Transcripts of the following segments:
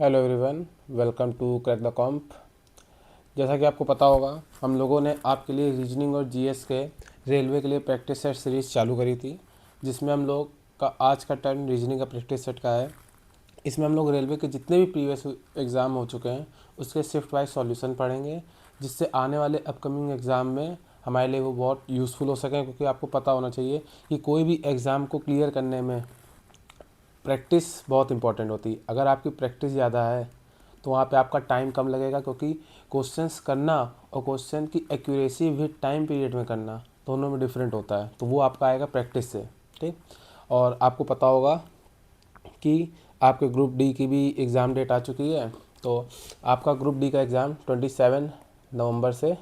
Hello everyone, welcome to crack the comp. जैसा कि आपको पता होगा, हम लोगों ने आपके लिए रीजनिंग और जीएस के रेलवे के लिए प्रैक्टिस सेट सीरीज़ चालू करी थी, जिसमें हम लोग का आज का टर्न रीजनिंग का प्रैक्टिस सेट का है। इसमें हम लोग रेलवे के जितने भी प्रीवियस एग्ज़ाम हो चुके हैं उसके शिफ्ट वाइज सॉल्यूशन पढ़ेंगे, जिससे आने वाले अपकमिंग एग्ज़ाम में हमारे लिए वो बहुत यूज़फुल हो सकें। क्योंकि आपको पता होना चाहिए कि कोई भी एग्ज़ाम को क्लियर करने में प्रैक्टिस बहुत इंपॉर्टेंट होती है। अगर आपकी प्रैक्टिस ज़्यादा है तो वहाँ पे आपका टाइम कम लगेगा, क्योंकि क्वेश्चंस करना और क्वेश्चन की एक्यूरेसी विद टाइम पीरियड में करना दोनों में डिफरेंट होता है। तो वो आपका आएगा प्रैक्टिस से। ठीक। और आपको पता होगा कि आपके ग्रुप डी की भी एग्ज़ाम डेट आ चुकी है। तो आपका ग्रुप डी का एग्ज़ाम 27 नवंबर से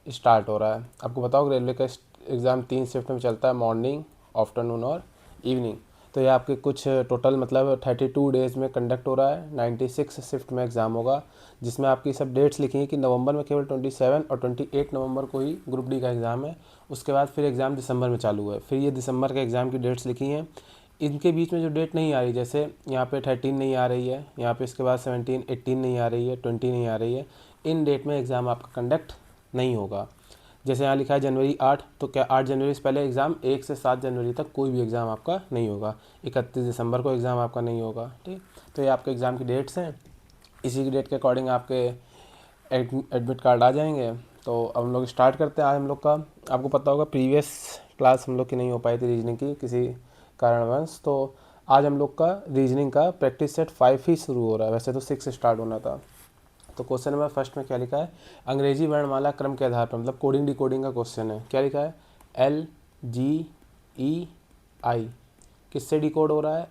स्टार्ट हो रहा है। आपको बताओ रेलवे का एग्ज़ाम 3 शिफ्ट में चलता है, मॉर्निंग, आफ्टरनून और इवनिंग। तो ये आपके कुछ टोटल मतलब 32 डेज़ में कंडक्ट हो रहा है। 96 शिफ्ट में एग्ज़ाम होगा, जिसमें आपकी सब डेट्स लिखी हैं कि नवंबर में केवल 27 और 28 नवंबर को ही ग्रुप डी का एग्ज़ाम है। उसके बाद फिर एग्ज़ाम दिसंबर में चालू है। फिर ये दिसंबर के एग्ज़ाम की डेट्स लिखी हैं। इनके बीच में जो डेट नहीं आ रही, जैसे यहाँ पे 13 नहीं आ रही है, यहाँ पे इसके बाद 17, 18 नहीं आ रही है, 20 नहीं आ रही है, इन डेट में एग्ज़ाम आपका कंडक्ट नहीं होगा। जैसे यहाँ लिखा है जनवरी 8, तो क्या 8 जनवरी से पहले एग्ज़ाम, 1 से 7 जनवरी तक कोई भी एग्ज़ाम आपका नहीं होगा। 31 दिसंबर को एग्ज़ाम आपका नहीं होगा। ठीक। तो ये आपके एग्ज़ाम की डेट्स हैं। इसी की डेट के अकॉर्डिंग आपके एडमिट कार्ड आ जाएंगे। तो अब हम लोग स्टार्ट करते हैं आज हम लोग का। आपको पता होगा प्रीवियस क्लास हम लोग की नहीं हो पाई थी रीजनिंग की किसी कारणवश। तो आज हम लोग का रीजनिंग का प्रैक्टिस सेट 5 ही शुरू हो रहा है, वैसे तो 6 स्टार्ट होना था। तो क्वेश्चन नंबर फर्स्ट में क्या लिखा है, अंग्रेजी वर्णमाला क्रम के आधार पर, मतलब कोडिंग डिकोडिंग का क्वेश्चन है। क्या लिखा है, LGEI किससे डिकोड हो रहा है,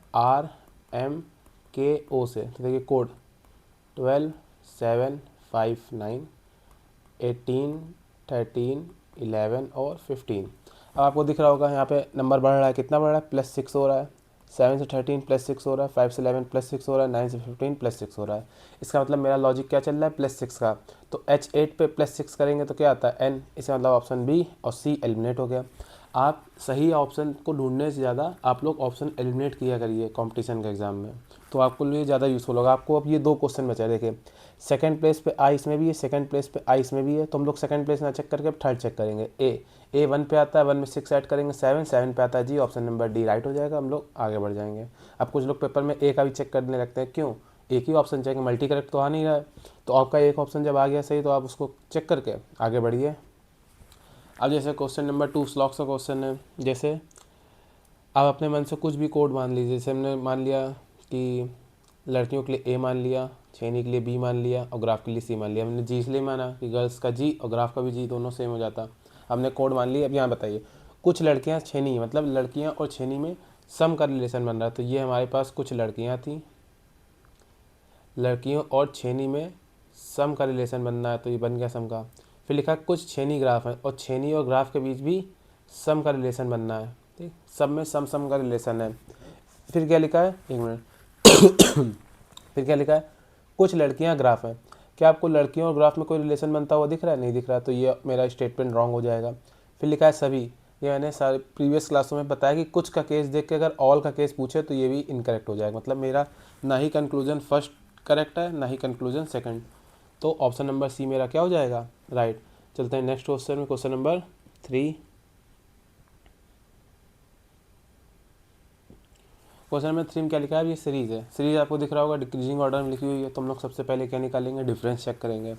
RMKO से। तो देखिए कोड 12, 7, 5, 9, 18, 13, 11 और 15। अब आपको दिख रहा होगा यहाँ पे नंबर बढ़ रहा है, कितना बढ़ रहा है, +6 हो रहा है। 7 से 13 +6 हो रहा है, 5 से 11 +6 हो रहा है, 9 से 15 +6 हो रहा है। इसका मतलब मेरा लॉजिक क्या चल रहा है, +6 का। तो H8 पे +6 करेंगे तो क्या आता है, N। इसका मतलब ऑप्शन बी और सी एलिमिनेट हो गया। आप सही ऑप्शन को ढूंढने से ज़्यादा आप लोग ऑप्शन एलिमिनेट किया करिए कंपटीशन के एग्ज़ाम में, तो आपको लिए ज़्यादा यूज़फुल होगा। आपको अब ये 2 क्वेश्चन बचा है। देखिए सेकंड प्लेस पे आई इसमें भी है, सेकंड प्लेस पे आई इसमें भी है। तो हम लोग सेकंड प्लेस ना चेक करके अब थर्ड चेक करेंगे। ए 1 पे आता है, 1 में 6 ऐड करेंगे 7, 7 पे आता है जी, ऑप्शन नंबर डी राइट हो जाएगा। हम लोग आगे बढ़ जाएंगे। अब कुछ लोग पेपर में ए का भी चेक करने लगते हैं, क्यों, एक ही ऑप्शन चाहिए, मल्टी करेक्ट तो आ नहीं रहा है। तो आपका एक ऑप्शन जब आ गया सही तो आप उसको चेक करके आगे बढ़िए। अब जैसे क्वेश्चन नंबर 2 स्लॉक्स का क्वेश्चन है। जैसे आप अपने मन से कुछ भी कोड मान लीजिए। जैसे हमने मान लिया कि लड़कियों के लिए ए मान लिया, छेनी के लिए बी मान लिया और ग्राफ के लिए सी मान लिया। हमने जी इसलिए माना कि गर्ल्स का जी और ग्राफ का भी जी दोनों सेम हो जाता। हमने कोड मान लिया। अब यहाँ बताइए, कुछ लड़कियाँ छेनी, मतलब लड़कियाँ और छेनी में सम का रिलेशन बन रहा है। तो ये हमारे पास कुछ लड़कियाँ थी, लड़कियों और छेनी में सम का रिलेशन बनना है, तो ये बन गया सम का। फिर लिखा कुछ छेनी ग्राफ है और छेनी और ग्राफ के बीच भी सम का रिलेशन बनना है। ठीक, सब में सम सम का रिलेशन है। फिर क्या लिखा है, एक मिनट फिर क्या लिखा है, कुछ लड़कियां ग्राफ हैं। क्या आपको लड़कियों और ग्राफ में कोई रिलेशन बनता हुआ दिख रहा है, नहीं दिख रहा, तो ये मेरा स्टेटमेंट रॉन्ग हो जाएगा। फिर लिखा है सभी, ये मैंने सारे प्रीवियस क्लासों में बताया कि कुछ का केस देख के अगर ऑल का केस पूछे तो ये भी इनकरेक्ट हो जाएगा। मतलब मेरा ना ही कंक्लूजन फर्स्ट करेक्ट है, ना ही कंक्लूजन सेकंड। तो ऑप्शन नंबर सी मेरा क्या हो जाएगा, राइट। चलते हैं नेक्स्ट क्वेश्चन में, क्वेश्चन नंबर 3। क्वेश्चन नंबर 3 में क्या लिखा है, ये सीरीज है। सीरीज आपको दिख रहा होगा डिक्रीजिंग ऑर्डर में लिखी हुई है। तो हम लोग सबसे पहले क्या निकालेंगे, डिफरेंस चेक करेंगे।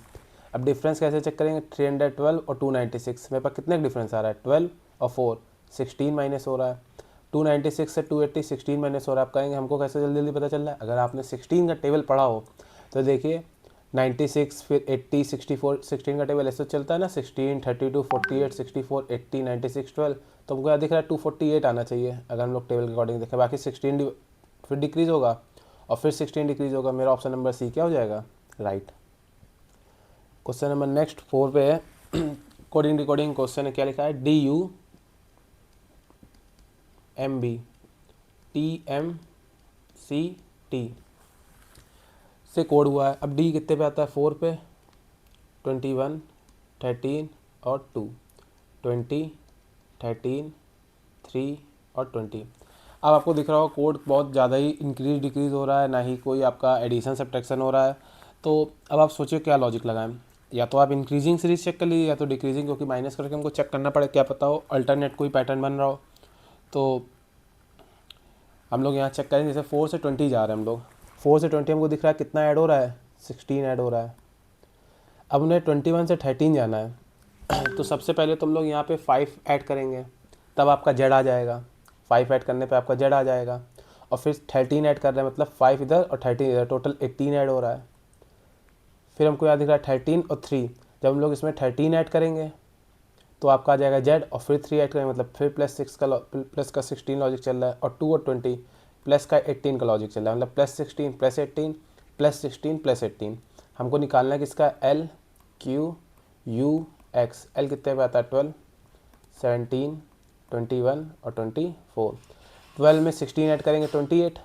अब डिफरेंस कैसे चेक करेंगे, 312 और 296 मेरे पास कितने डिफरेंस आ रहा है, 12 और 4, 16 माइनस हो रहा है। 296 से 280, 16 माइनस हो रहा है। आप कहेंगे हमको कैसे जल्दी जल्दी पता चल रहा है, अगर आपने 16 का टेबल पढ़ा हो तो देखिए 96, फिर 80, 64, 16 का टेबल ऐसे चलता है ना, 16, 32, 48, 64, 80, 96, 12। तो हमको यहाँ दिख रहा है 248 आना चाहिए अगर हम लोग टेबल के अकॉर्डिंग देखें। बाकी 16 फिर डिक्रीज होगा और फिर 16 डिक्रीज होगा। मेरा ऑप्शन नंबर सी क्या हो जाएगा, राइट। क्वेश्चन नंबर नेक्स्ट 4 पे है, कोडिंग डिकोडिंग क्वेश्चन है। क्या लिखा है, DUMB TMCT से कोड हुआ है। अब डी कितने पे आता है, 4 पे, 21, 13 और 2, 20, 13, 3 और 20। अब आपको दिख रहा होगा कोड बहुत ज़्यादा ही इंक्रीज डिक्रीज हो रहा है, ना ही कोई आपका एडिशन सब्ट्रैक्शन हो रहा है। तो अब आप सोचिए क्या लॉजिक लगाएं, या तो आप इंक्रीजिंग सीरीज चेक कर लीजिए या तो डिक्रीजिंग, क्योंकि माइनस करके हमको चेक करना पड़े, क्या पता हो अल्टरनेट कोई पैटर्न बन रहा हो। तो हम लोग यहाँ चेक करें, जैसे 4 से 20 जा रहे हैं हम लोग, 4 से 20 हमको दिख रहा है कितना ऐड हो रहा है, 16 ऐड हो रहा है। अब उन्हें 21 से 13 जाना है तो सबसे पहले तुम लोग यहाँ पे 5 ऐड करेंगे, तब आपका जेड आ जाएगा। 5 ऐड करने पे आपका जेड आ जाएगा, और फिर 13 ऐड कर रहे हैं, मतलब 5 इधर और 13 इधर, टोटल 18 ऐड हो रहा है। फिर हमको यहाँ दिख रहा है 13 और 3, जब हम लोग इसमें 13 ऐड करेंगे तो आपका आ जाएगा जेड, और फिर 3 ऐड करेंगे, मतलब फिर प्लस का 16 लॉजिक चल रहा है, और 2 और 20 प्लस का 18 का लॉजिक चल रहा है, मतलब प्लस 16 प्लस 18 प्लस 16 प्लस 18। हमको निकालना है किसका, L Q U x. L कितने पे आता है, 12, 17, 21 और 24। 12 में 16 ऐड करेंगे 28।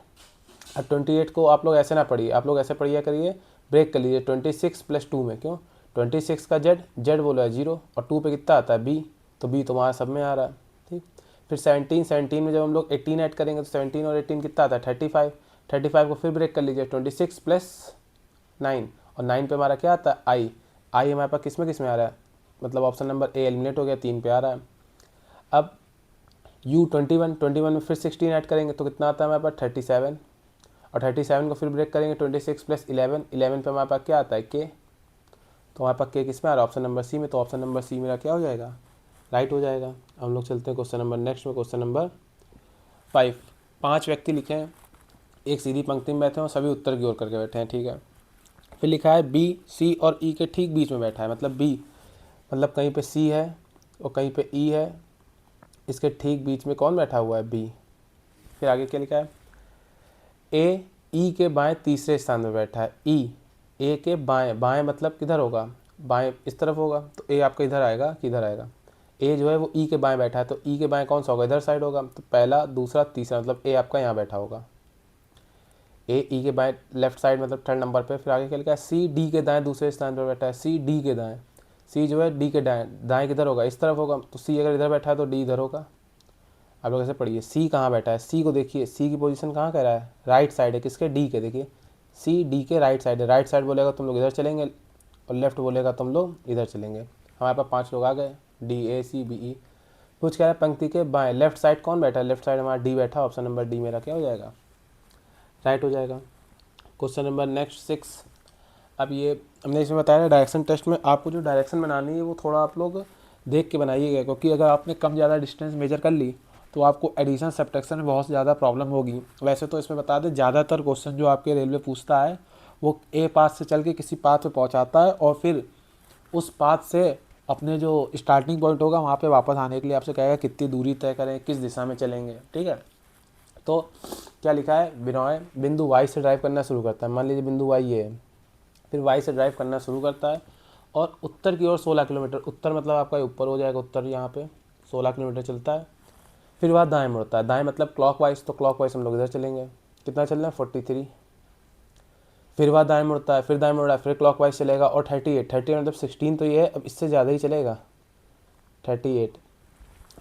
अब 28 को आप लोग ऐसे ना पढ़िए, आप लोग ऐसे पढ़िए करिए, ब्रेक कर लीजिए 26 प्लस 2 में, क्यों 26 का जेड, जेड बोला है 0, और 2 पे कितना आता है बी, तो बी तुम्हारा सब में आ रहा है, ठीक। फिर 17 में जब हम लोग 18 ऐड करेंगे तो 17 और 18 कितना आता है 35। 35 को फिर ब्रेक कर लीजिए 26 प्लस 9, और 9 पे हमारा क्या आता है आई। आई हमारे पास किस में आ रहा है, मतलब ऑप्शन नंबर ए एलिमिनेट हो गया, 3 पे आ रहा है। अब यू 21 में फिर 16 ऐड करेंगे तो कितना आता है हमारे पास 37, और 37 को फिर ब्रेक करेंगे 26 प्लस 11, 11 पे हमारे पास क्या आता है के, तो हमारे पास के किस में आ रहा है ऑप्शन नंबर सी में, तो ऑप्शन नंबर सी मेरा क्या हो जाएगा, राइट हो जाएगा। हम लोग चलते हैं क्वेश्चन नंबर नेक्स्ट में, क्वेश्चन नंबर 5। 5 व्यक्ति लिखे हैं, एक सीधी पंक्ति में बैठे हैं और सभी उत्तर की ओर करके बैठे हैं, ठीक है। फिर लिखा है बी सी और ई के ठीक बीच में बैठा है, मतलब बी मतलब कहीं पे सी है और कहीं पे ई है, इसके ठीक बीच में कौन बैठा हुआ है, बी। फिर आगे क्या लिखा है, ए ई के बाएं तीसरे स्थान में बैठा है, ई ए के बाएं, बाएं मतलब किधर होगा, बाएं इस तरफ होगा, तो ए आपका इधर आएगा कि इधर आएगा, ए जो है वो ई के बाएं बैठा है, तो ई के बाएं कौन सा होगा, इधर साइड होगा, तो पहला दूसरा तीसरा, मतलब ए आपका यहाँ बैठा होगा, ए ई के बाएं लेफ्ट साइड मतलब थर्ड नंबर पे। फिर आगे क्या लिखा है, सी डी के दाएं दूसरे स्थान पर बैठा है, सी डी के दाएं, सी जो है डी के दाएं, दाएं किधर होगा, इस तरफ होगा, तो सी अगर इधर बैठा है तो डी इधर होगा। आप लोग ऐसे पढ़िए, सी कहाँ बैठा है, सी को देखिए, सी की पोजीशन कहाँ कह रहा है, राइट साइड है, किसके, डी के, देखिए सी डी के राइट साइड है, राइट साइड बोलेगा तुम लोग इधर चलेंगे और लेफ्ट बोलेगा तुम लोग इधर चलेंगे। हमारे पास 5 लोग आ गए, D A C B E. कुछ कह रहा है पंक्ति के बाएं लेफ्ट साइड कौन बैठा है, लेफ्ट साइड हमारा डी बैठा, ऑप्शन नंबर डी मेरा क्या हो जाएगा, राइट हो जाएगा। Question number next 6। अब ये हमने इसमें बताया डायरेक्शन टेस्ट में आपको जो डायरेक्शन बनानी है वो थोड़ा आप लोग देख के बनाइएगा, क्योंकि अगर आपने कम ज़्यादा डिस्टेंस मेजर कर ली तो आपको एडिशन सब्ट्रैक्शन में बहुत ज़्यादा प्रॉब्लम होगी। वैसे तो इसमें बता दें ज़्यादातर क्वेश्चन जो आपके रेलवे पूछता है वो ए पाथ से चल के किसी पाथ पे पहुंचाता है, और फिर उस पाथ से अपने जो स्टार्टिंग पॉइंट होगा वहाँ पे वापस आने के लिए आपसे कहेगा कितनी दूरी तय करें, किस दिशा में चलेंगे, ठीक है। तो क्या लिखा है, बिनॉय बिंदु वाई से ड्राइव करना शुरू करता है, मान लीजिए बिंदु वाई ये है, फिर वाई से ड्राइव करना शुरू करता है और उत्तर की ओर 16 किलोमीटर, उत्तर मतलब आपका ऊपर हो जाएगा, उत्तर यहाँ पे 16 किलोमीटर चलता है। फिर वह दाएं मुड़ता है, दाएं मतलब क्लॉकवाइज, तो क्लॉकवाइज हम लोग इधर चलेंगे, कितना चल रहा है 43। फिर वह दाएं मुड़ता है, फिर दाएं मुड़ रहा है, फिर क्लॉकवाइज चलेगा, और 38 मतलब 16 तो ये है, अब इससे ज़्यादा ही चलेगा 38।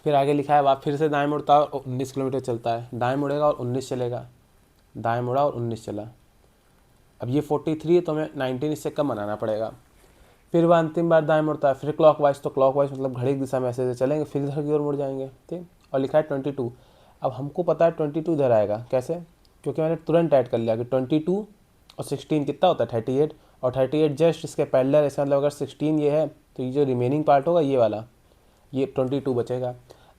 फिर आगे लिखा है वह फिर से दाएं मुड़ता है और 19 किलोमीटर चलता है, दाएं मुड़ेगा और 19 चलेगा, दाएं मुड़ा और 19 चला। अब ये 43 है तो हमें 19 इससे कम बनाना पड़ेगा। फिर वह अंतिम बार दाएं मुड़ता है, फिर क्लॉकवाइज, तो क्लॉकवाइज मतलब घड़ी की दिशा में ऐसे चलेंगे, फिर इधर की ओर मुड़ जाएंगे, ठीक। और लिखा है 22। अब हमको पता है 22 इधर आएगा, कैसे, क्योंकि मैंने तुरंत ऐड कर लिया कि 22 और 16 कितना होता है 38, और 38 जस्ट इसके पैरेलल, इसका मतलब अगर 16 ये है तो ये जो रिमेनिंग पार्ट होगा ये वाला, ये 22 बचेगा।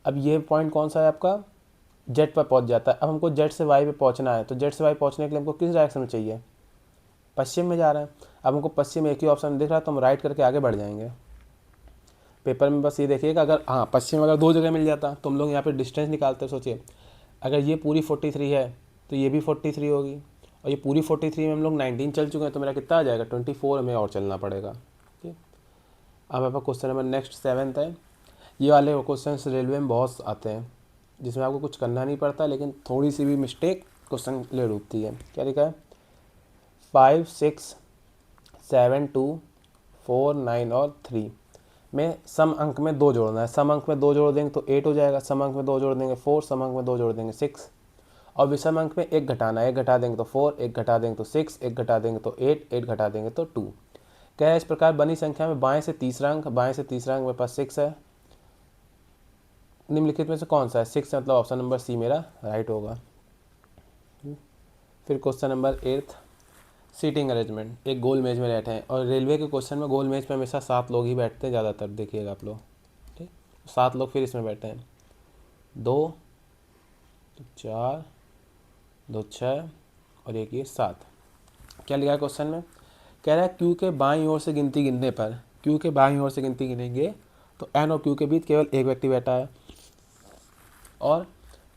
अब ये पॉइंट कौन सा है आपका, जेड पर पहुंच जाता है। अब हमको जेड से वाई पे पहुंचना है, तो जेड से वाई पहुंचने के लिए हमको किस डायरेक्शन में चाहिए, पश्चिम में जा रहे हैं। अब हमको पश्चिम एक ही ऑप्शन दिख रहा है तो हम राइट करके आगे बढ़ जाएंगे। पेपर में बस ये देखिएगा, अगर हाँ पश्चिम अगर 2 जगह मिल जाता तो हम लोग यहाँ पे डिस्टेंस निकालते, सोचिए अगर ये पूरी 43 है तो ये भी 43 होगी, और ये पूरी 43 में हम लोग 19 चल चुके हैं, तो मेरा कितना आ जाएगा 24 हमें और चलना पड़ेगा, ठीक। अब आपका क्वेश्चन नंबर नेक्स्ट 7 है। ये वाले क्वेश्चन रेलवे में बहुत आते हैं जिसमें आपको कुछ करना नहीं पड़ता, लेकिन थोड़ी सी भी मिस्टेक क्वेश्चन ले डूबती है। क्या लिखा है, 5, 6, 7, 2, 4, 9 और 3 में सम अंक में 2 जोड़ना है। सम अंक में 2 जोड़ देंगे तो 8 हो जाएगा, सम अंक में 2 जोड़ देंगे 4, सम अंक में 2 जोड़ देंगे 6। और विषम अंक में एक घटाना, एक घटा देंगे तो 4, एक घटा देंगे तो 6, एक घटा देंगे तो 8, 8 घटा देंगे तो 2। क्या है, इस प्रकार बनी संख्या में बाएं से तीसरा अंक, बाएं से तीसरा अंक मेरे पास 6 है, निम्नलिखित में से कौन सा है, 6 मतलब ऑप्शन नंबर सी मेरा राइट होगा। फिर क्वेश्चन नंबर 8, सीटिंग अरेंजमेंट। एक गोल मेज में बैठे हैं, और रेलवे के क्वेश्चन में गोल मेज पे हमेशा 7 लोग ही बैठते हैं ज़्यादातर, देखिएगा आप लोग, ठीक, 7 लोग फिर इसमें बैठे हैं, 2, 4, 2, 6 और एक ये 7। क्या लिखा है क्वेश्चन में, कह रहा है क्यू के बाईं ओर से गिनती गिनने पर, क्यू के बाईं ओर से गिनती गिनेंगे तो एन और क्यू के बीच केवल एक व्यक्ति बैठा है, और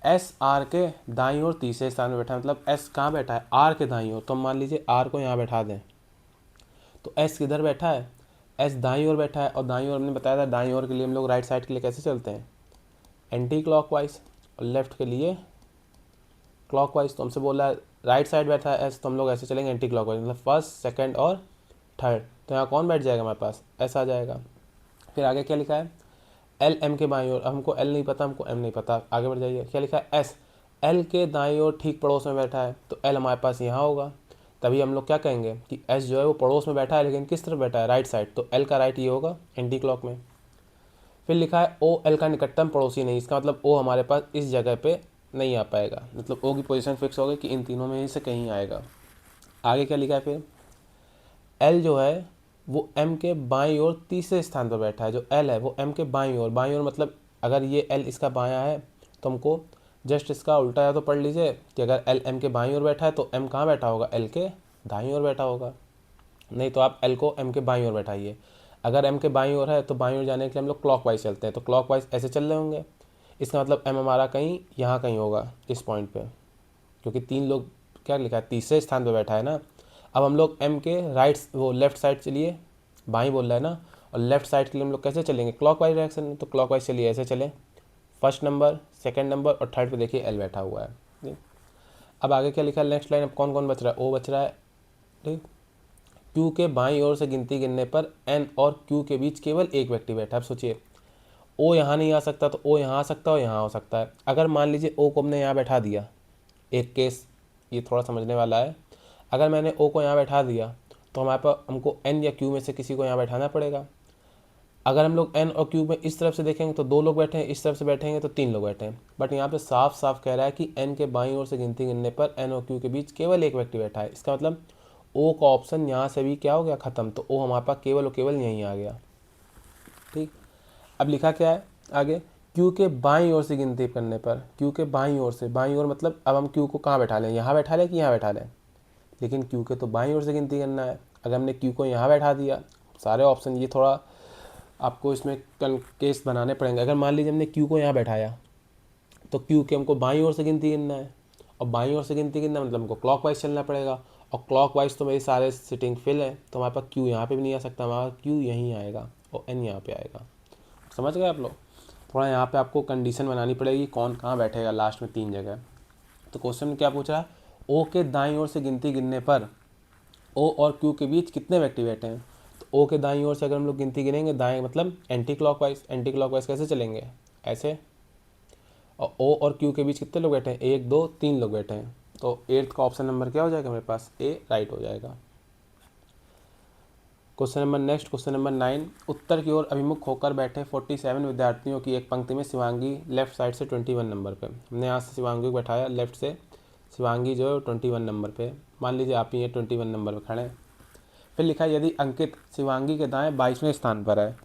एस आर के दाईं ओर तीसरे स्थान में बैठा है। मतलब एस कहाँ बैठा है, आर के दाईं ओर। तो मान लीजिए आर को यहाँ बैठा दें, तो एस किधर बैठा है, एस दाईं ओर बैठा है, और दाईं ओर हमने बताया था दाईं ओर के लिए हम लोग राइट साइड के लिए कैसे चलते हैं, एंटी क्लॉकवाइज, और लेफ्ट के लिए क्लॉकवाइज। तो हमसे बोला है राइट साइड बैठा है एस, तो हम लोग ऐसे चलेंगे एंटी क्लॉकवाइज, मतलब फर्स्ट, सेकंड और थर्ड। तो यहाँ कौन बैठ जाएगा हमारे पास, एस आ जाएगा। फिर आगे क्या लिखा है, एल एम के बाईं ओर, हमको एल नहीं पता, हमको एम नहीं पता, आगे बढ़ जाइए। क्या लिखा है, एस एल के दाईं ओर ठीक पड़ोस में बैठा है, तो एल हमारे पास यहाँ होगा। तभी हम लोग क्या कहेंगे कि एस जो है वो पड़ोस में बैठा है, लेकिन किस तरफ बैठा है, राइट साइड, तो एल का राइट ये होगा एंटी क्लॉक में। फिर लिखा है ओ एल का निकटतम पड़ोसी नहीं, इसका मतलब ओ हमारे पास इस जगह पे नहीं आ पाएगा, मतलब ओ की पोजीशन फिक्स हो गई कि इन तीनों में से कहीं आएगा। आगे क्या लिखा है, फिर एल जो है वो एम के बाईं ओर तीसरे स्थान पर बैठा है। जो एल है वो एम के बाईं ओर, बाईं ओर मतलब अगर ये एल इसका बायां है तो हमको जस्ट इसका उल्टा या तो पढ़ लीजिए कि अगर एल एम के बाईं ओर बैठा है तो एम कहाँ बैठा होगा, एल के दाईं ओर बैठा होगा। नहीं तो आप एल को एम के बाईं ओर बैठाइए। अगर एम के बाईं ओर है तो बाईं ओर जाने के लिए हम लोग क्लॉकवाइज चलते हैं, तो क्लॉकवाइज ऐसे चल रहे होंगे। इसका मतलब एम हमारा कहीं यहाँ कहीं होगा इस पॉइंट पे, क्योंकि 3 लोग क्या लिखा है, तीसरे स्थान पे बैठा है ना। अब हम लोग एम के राइट वो लेफ्ट साइड चलिए, बाईं बोल रहा है ना, और लेफ्ट साइड के लिए हम लोग कैसे चलेंगे, क्लॉकवाइज डायरेक्शन में। तो क्लॉकवाइज चलिए, ऐसे चलें, फर्स्ट नंबर, सेकंड नंबर और थर्ड पे देखिए एल बैठा हुआ है, ठीक। अब आगे क्या लिखा है, नेक्स्ट लाइन, अब कौन कौन बच रहा है, ओ बच रहा है, ठीक। क्यू के बाईं ओर से गिनती गिनने पर एन और क्यू के बीच केवल एक व्यक्ति बैठा है। अब सोचिए, ओ यहाँ नहीं आ सकता तो ओ यहाँ आ सकता है और यहाँ हो सकता है। अगर मान लीजिए ओ को हमने यहाँ बैठा दिया, एक केस ये थोड़ा समझने वाला है, अगर मैंने ओ को यहाँ बैठा दिया तो हमारे पास हमको एन या क्यू में से किसी को यहाँ बैठाना पड़ेगा। अगर हम लोग एन और क्यू में इस तरफ से देखेंगे तो 2 लोग बैठे हैं, इस तरफ से बैठेंगे तो 3 लोग बैठे हैं। बट यहाँ पे साफ साफ कह रहा है कि एन के बाईं ओर से गिनती गिनने पर एन और क्यू के बीच केवल एक व्यक्ति बैठा है। इसका मतलब ओ का ऑप्शन यहाँ से भी क्या हो गया, खत्म। तो ओ हमारे पास केवल और केवल यहीं आ गया, ठीक। अब लिखा क्या है आगे, क्यू के बाईं ओर से गिनती करने पर, क्यू के बाईं ओर से, बाईं ओर मतलब अब हम क्यू को कहाँ बैठा लें, यहाँ बैठा लें कि यहाँ बैठा लें, लेकिन क्यू के तो बाईं ओर से गिनती करना है। अगर हमने क्यू को यहाँ बैठा दिया, सारे ऑप्शन ये थोड़ा आपको इसमें केस बनाने पड़ेंगे। अगर मान लीजिए हमने क्यू को यहाँ बैठाया तो क्यू के हमको बाईं ओर से गिनती गिनना है, और बाईं ओर से गिनती गिनना मतलब हमको क्लॉकवाइज चलना पड़ेगा, और क्लॉकवाइज तो मेरे सारे सिटिंग फिल है, तो हमारे पास क्यू यहाँ पे भी नहीं आ सकता, हमारा क्यू यहीं आएगा और एन यहाँ पे आएगा। समझ गए आप लोग, थोड़ा यहाँ पे आपको कंडीशन बनानी पड़ेगी कौन कहाँ बैठेगा लास्ट में 3 जगह। तो क्वेश्चन में क्या पूछ रहा है, ओ के दाईं ओर से गिनती गिनने पर ओ और क्यू के बीच कितने व्यक्ति बैठे हैं। तो ओ के दाईं ओर से अगर हम लोग गिनती गिनेंगे, दाएं मतलब एंटी क्लॉकवाइज, एंटी क्लॉकवाइज कैसे चलेंगे, ऐसे, और ओ और क्यू के बीच कितने लोग बैठे हैं, 1 2 3 लोग बैठे हैं। तो 8th का ऑप्शन नंबर क्या हो जाएगा मेरे पास, ए राइट हो जाएगा। Question number next, question number 9, उत्तर की ओर अभिमुख होकर बैठे 47 विद्यार्थियों की एक पंक्ति में शिवांगी लेफ्ट साइड से 21 नंबर पे। हमने यहाँ से शिवांगी को बैठाया लेफ्ट से, शिवांगी जो है 21 नंबर पे, मान लीजिए आप ही ये 21 नंबर पे खड़े हैं। फिर लिखा है यदि अंकित शिवांगी के दाएं 22वें स्थान पर है,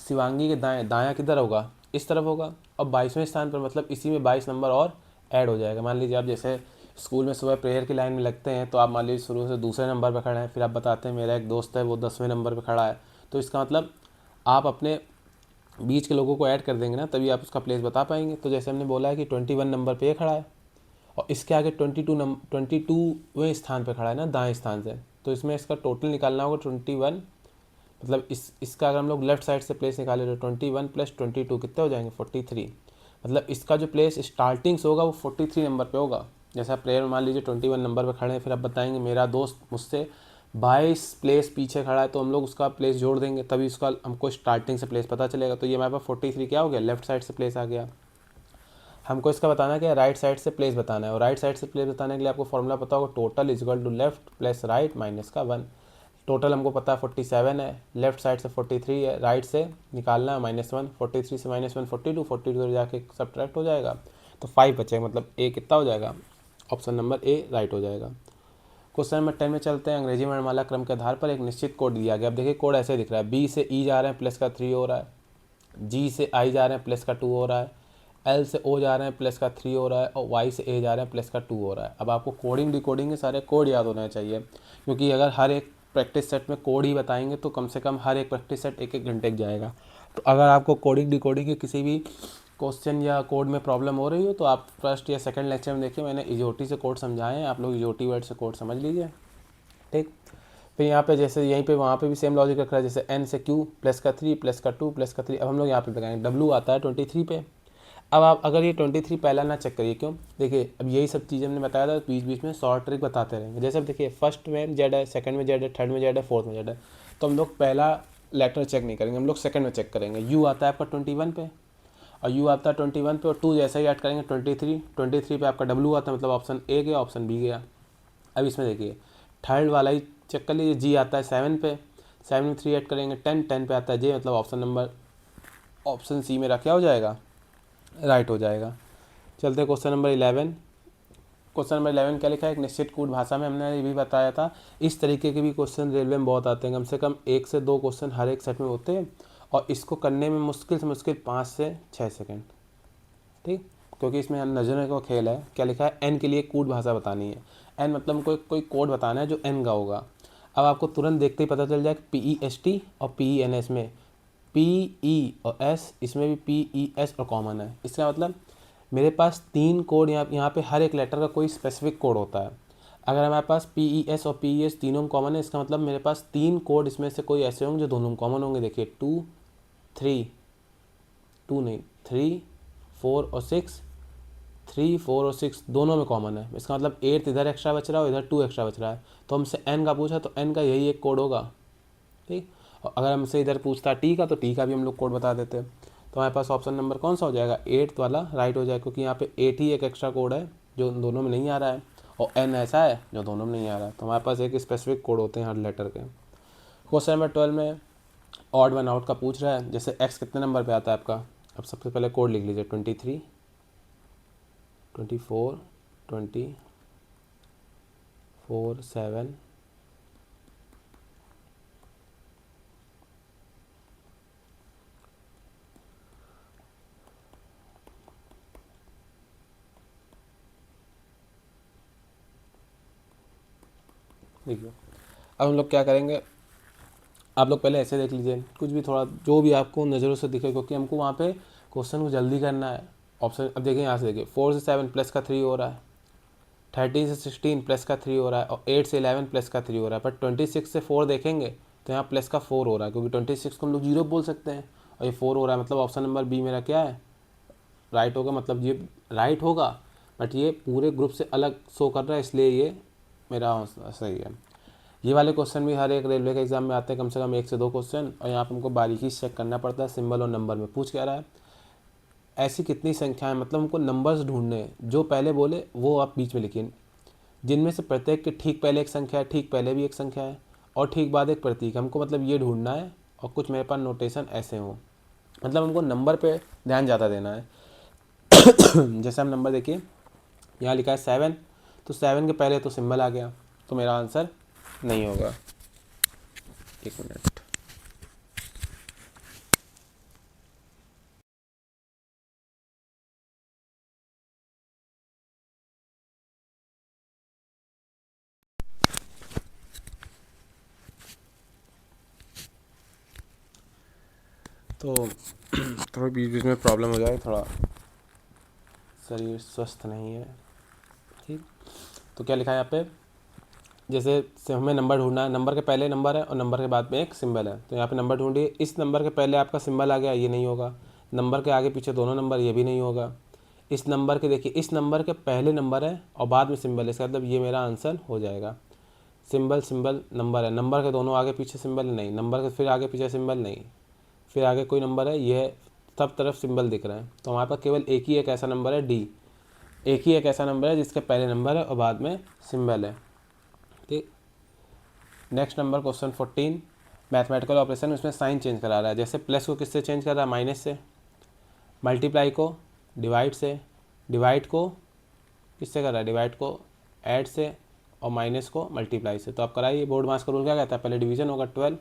शिवांगी के दाएं, दायां किधर होगा, इस तरफ होगा, और 22वें स्थान पर मतलब इसी में 22 नंबर और ऐड हो जाएगा। मान लीजिए आप जैसे स्कूल में सुबह प्रेयर की लाइन में लगते हैं, तो आप मान लीजिए शुरू से दूसरे नंबर पर खड़े हैं, फिर आप बताते हैं मेरा एक दोस्त है वो 10वें नंबर पर खड़ा है, तो इसका मतलब आप अपने बीच के लोगों को ऐड कर देंगे ना, तभी आप उसका प्लेस बता पाएंगे। तो जैसे हमने बोला है कि 21 नंबर पे ये खड़ा है, और इसके आगे 22वें स्थान पे खड़ा है ना, दाएं स्थान से, तो इसमें इसका टोटल निकालना होगा 21, मतलब इसका अगर हम लोग लेफ्ट साइड से प्लेस निकाले तो 21 + 22 कितने हो जाएंगे, 43। मतलब इसका जो प्लेस स्टार्टिंग से होगा वो 43 नंबर पे होगा। जैसे आप प्लेयर मान लीजिए 21 नंबर पे खड़े हैं, फिर आप बताएंगे मेरा दोस्त मुझसे 22 प्लेस पीछे खड़ा है, तो हम लोग उसका प्लेस जोड़ देंगे, तभी उसका हमको स्टार्टिंग से प्लेस पता चलेगा। तो ये हमारे पास 43 क्या हो गया, लेफ्ट साइड से प्लेस आ गया। हमको इसका बताना है कि राइट साइड से प्लेस बताना है, और राइट साइड से प्लेस बताने के लिए आपको फॉर्मूला पता होगा, total is equal to left plus right minus का 1। टोटल हमको पता है 47 है, लेफ्ट साइड से 43 है, राइट से निकालना है -1, 43 से -1 42, 42 जाके सब्ट्रैक्ट हो जाएगा तो 5 बचेगा, मतलब ए कितना हो जाएगा, ऑप्शन नंबर ए राइट हो जाएगा। क्वेश्चन नंबर 10 में चलते हैं। अंग्रेजी वर्णमाला क्रम के आधार पर एक निश्चित कोड दिया गया। अब देखिए कोड ऐसे दिख रहा है, बी से ई जा रहे हैं प्लस का 3 हो रहा है, जी से आई जा रहे हैं प्लस का 2 हो रहा है, एल से ओ जा रहे हैं प्लस का 3 हो रहा है, और वाई से ए जा रहे हैं प्लस का 2 हो रहा है। अब आपको कोडिंग डिकोडिंग के सारे कोड याद होना चाहिए, क्योंकि अगर हर एक प्रैक्टिस सेट में कोड ही बताएंगे तो कम से कम हर एक प्रैक्टिस सेट 1-1 घंटे जाएगा। तो अगर आपको कोडिंग डिकोडिंग के किसी भी क्वेश्चन या कोड में प्रॉब्लम हो रही हो तो आप फर्स्ट या सेकंड लेक्चर में देखिए, मैंने इजोटी से कोड समझाए हैं, आप लोग इजोटी वर्ड से कोड समझ लीजिए। ठीक, फिर यहाँ पे जैसे यहीं पे वहाँ पे भी सेम लॉजिक रख रहा है, जैसे एन से क्यू प्लस का 3 प्लस का 2 प्लस का 3। अब हम लोग यहाँ पे लगाएंगे, डब्लू आता है 23 पे। अब आप अगर ये 23 पहला ना चेक करिए, क्यों, देखिए अब यही सब चीज़ें हमने बताया था, बीच बीच में शॉर्ट ट्रिक बताते रहेंगे। जैसे अब देखिए फर्स्ट में जेड है, सेकंड में जेड है, थर्ड में जेड है, फोर्थ में जेड है, तो हम लोग पहला लेटर चेक नहीं करेंगे, हम लोग सेकंड में चेक करेंगे। यू आता है आपका 21 पे, और यू आता है 21 पे, और 2 जैसा ही ऐड करेंगे 23 पे आपका डब्लू आता है, मतलब ऑप्शन ए गया, ऑप्शन बी गया। अब इसमें देखिए थर्ड वाला ही चेक कर लीजिए, जी आता है 7 पे, 7 में 3 ऐड करेंगे 10 पे आता है जे, मतलब ऑप्शन नंबर ऑप्शन सी मेरा क्या हो जाएगा, राइट हो जाएगा। चलते क्वेश्चन नंबर 11। क्वेश्चन नंबर 11 क्या लिखा है, एक निश्चित कूट भाषा में, हमने ये भी बताया था इस तरीके के भी क्वेश्चन रेलवे में बहुत आते हैं, कम से कम 1 से 2 क्वेश्चन हर एक सेट में होते हैं, और इसको करने में मुश्किल से मुश्किल 5 से 6 सेकेंड। ठीक, क्योंकि इसमें नजर का खेल है। क्या लिखा है, एन के लिए कूट भाषा बतानी है। एन मतलब कोई कोड बताना है जो एन का होगा। अब आपको तुरंत देखते ही पता चल जाए कि PEST और PENS में PE और S, इसमें भी PES और कॉमन है। इसका मतलब मेरे पास 3 कोड, यहाँ पे हर एक लेटर का कोई स्पेसिफिक कोड होता है। अगर हमारे पास PES और PES तीनों कॉमन है, इसका मतलब मेरे पास 3 कोड इसमें से कोई ऐसे होंगे जो दोनों कॉमन होंगे। देखिए 2 3 2 नहीं 3 4 और 6, 3 4 और 6 दोनों में कॉमन है। इसका मतलब 8 इधर एक्स्ट्रा बच रहा है और इधर 2 एक्स्ट्रा बच रहा है, तो हमसे एन का पूछा तो एन का यही एक कोड होगा। ठीक, और अगर हमसे इधर पूछता टी का तो टी का भी हम लोग कोड बता देते। तो हमारे पास ऑप्शन नंबर कौन सा हो जाएगा, 8 वाला राइट हो जाएगा, क्योंकि यहाँ पे 8 ही एक एक्स्ट्रा कोड है जो दोनों में नहीं आ रहा है, और एन ऐसा है जो दोनों में नहीं आ रहा है। तो हमारे पास एक स्पेसिफिक कोड होते हैं हर लेटर के। क्वेश्चन नंबर 12 में ऑड वन आउट का पूछ रहा है। जैसे एक्स कितने नंबर पे आता है आपका, अब सबसे पहले कोड लिख लीजिए, 23 24 24 7 देखिए। अब हम लोग क्या करेंगे, आप लोग पहले ऐसे देख लीजिए, कुछ भी थोड़ा जो भी आपको नज़रों से दिखे, क्योंकि हमको वहाँ पे क्वेश्चन को जल्दी करना है। ऑप्शन अब देखिए, यहाँ से देखिए 4 से 7 प्लस का 3 हो रहा है, 13 से 16 प्लस का 3 हो रहा है, और 8 से 11 प्लस का 3 हो रहा है। पर 26 से 4 देखेंगे तो यहाँ प्लस का 4 हो रहा है, क्योंकि 26 को हम लोग 0 बोल सकते हैं, और ये 4 हो रहा है, मतलब ऑप्शन नंबर बी मेरा क्या है, राइट होगा। मतलब ये राइट होगा, बट ये पूरे ग्रुप से अलग शो कर रहा है, इसलिए ये मेरा सही है। ये वाले क्वेश्चन भी हर एक रेलवे के एग्जाम में आते हैं, कम से कम 1 से 2 क्वेश्चन, और यहाँ पर हमको बारीकी से चेक करना पड़ता है। सिंबल और नंबर में पूछ क्या रहा है, ऐसी कितनी संख्याएं, मतलब हमको नंबर्स ढूंढने हैं, जो पहले बोले वो आप बीच में लिखिए, जिनमें से प्रत्येक के ठीक पहले एक संख्या है, ठीक पहले भी एक संख्या है, और ठीक बाद एक प्रतीक। हमको मतलब ये ढूंढना है, और कुछ मेरे पास नोटेशन ऐसे हो, मतलब हमको नंबर पे ध्यान ज़्यादा देना है। जैसे हम नंबर देखिए, यहाँ लिखा है 7, तो 7 के पहले तो सिंबल आ गया, तो मेरा आंसर नहीं होगा। एक मिनट, तो थोड़ा बीच बीच में प्रॉब्लम हो जाए, थोड़ा शरीर स्वस्थ नहीं है। ठीक, तो क्या लिखा है यहाँ पे, जैसे से हमें नंबर ढूंढना है, नंबर के पहले नंबर है और नंबर के बाद में एक सिंबल है, तो यहाँ पे नंबर ढूंढिए। इस नंबर के पहले आपका सिंबल आ गया, ये नहीं होगा। नंबर के आगे पीछे दोनों नंबर, ये भी नहीं होगा। इस नंबर के देखिए, इस नंबर के पहले नंबर है और बाद में सिंबल है, इसका मतलब ये मेरा आंसर हो जाएगा। सिंबल सिंबल नंबर है, नंबर के दोनों आगे पीछे सिंबल नहीं, नंबर के फिर आगे पीछे सिंबल नहीं, फिर आगे कोई नंबर है, ये सब तरफ सिंबल दिख रहा है, तो हमारे पास केवल एक ही एक ऐसा नंबर है डी, एक ही एक ऐसा नंबर है जिसके पहले नंबर है और बाद में सिंबल है। ठीक, next number question 14, mathematical operation, उसमें साइन चेंज करा रहा है। जैसे प्लस को किससे चेंज कर रहा है, माइनस से, मल्टीप्लाई को डिवाइड से, डिवाइड को किससे कर रहा है, डिवाइड को ऐड से, और माइनस को मल्टीप्लाई से। तो आप कराइए, बोर्ड मास का रूल क्या कहता है, पहले डिवीजन होगा 12,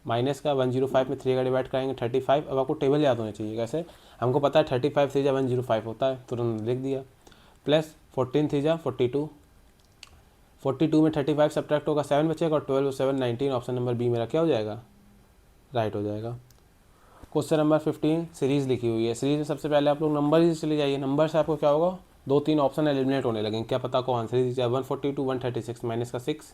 माइनस का 105 में 3 का डिवाइड कराएंगे 35। अब आपको टेबल याद होनी चाहिए, कैसे, हमको पता है 35 3 105 होता है, तुरंत लिख दिया, प्लस 14 3 42, 42 में 35 सब्ट्रैक्ट होगा 7 बचेगा, और 12 7 19, ऑप्शन नंबर बी मेरा क्या हो जाएगा, राइट हो जाएगा। क्वेश्चन नंबर 15, सीरीज़ लिखी हुई है। सीरीज में सबसे पहले आप लोग नंबर ही चले जाइए, नंबर से आपको क्या होगा, 2-3 ऑप्शन एलिमिनेट होने लगेंगे, क्या पता को आंसर ही दीजिए। 142 136 माइनस का 6,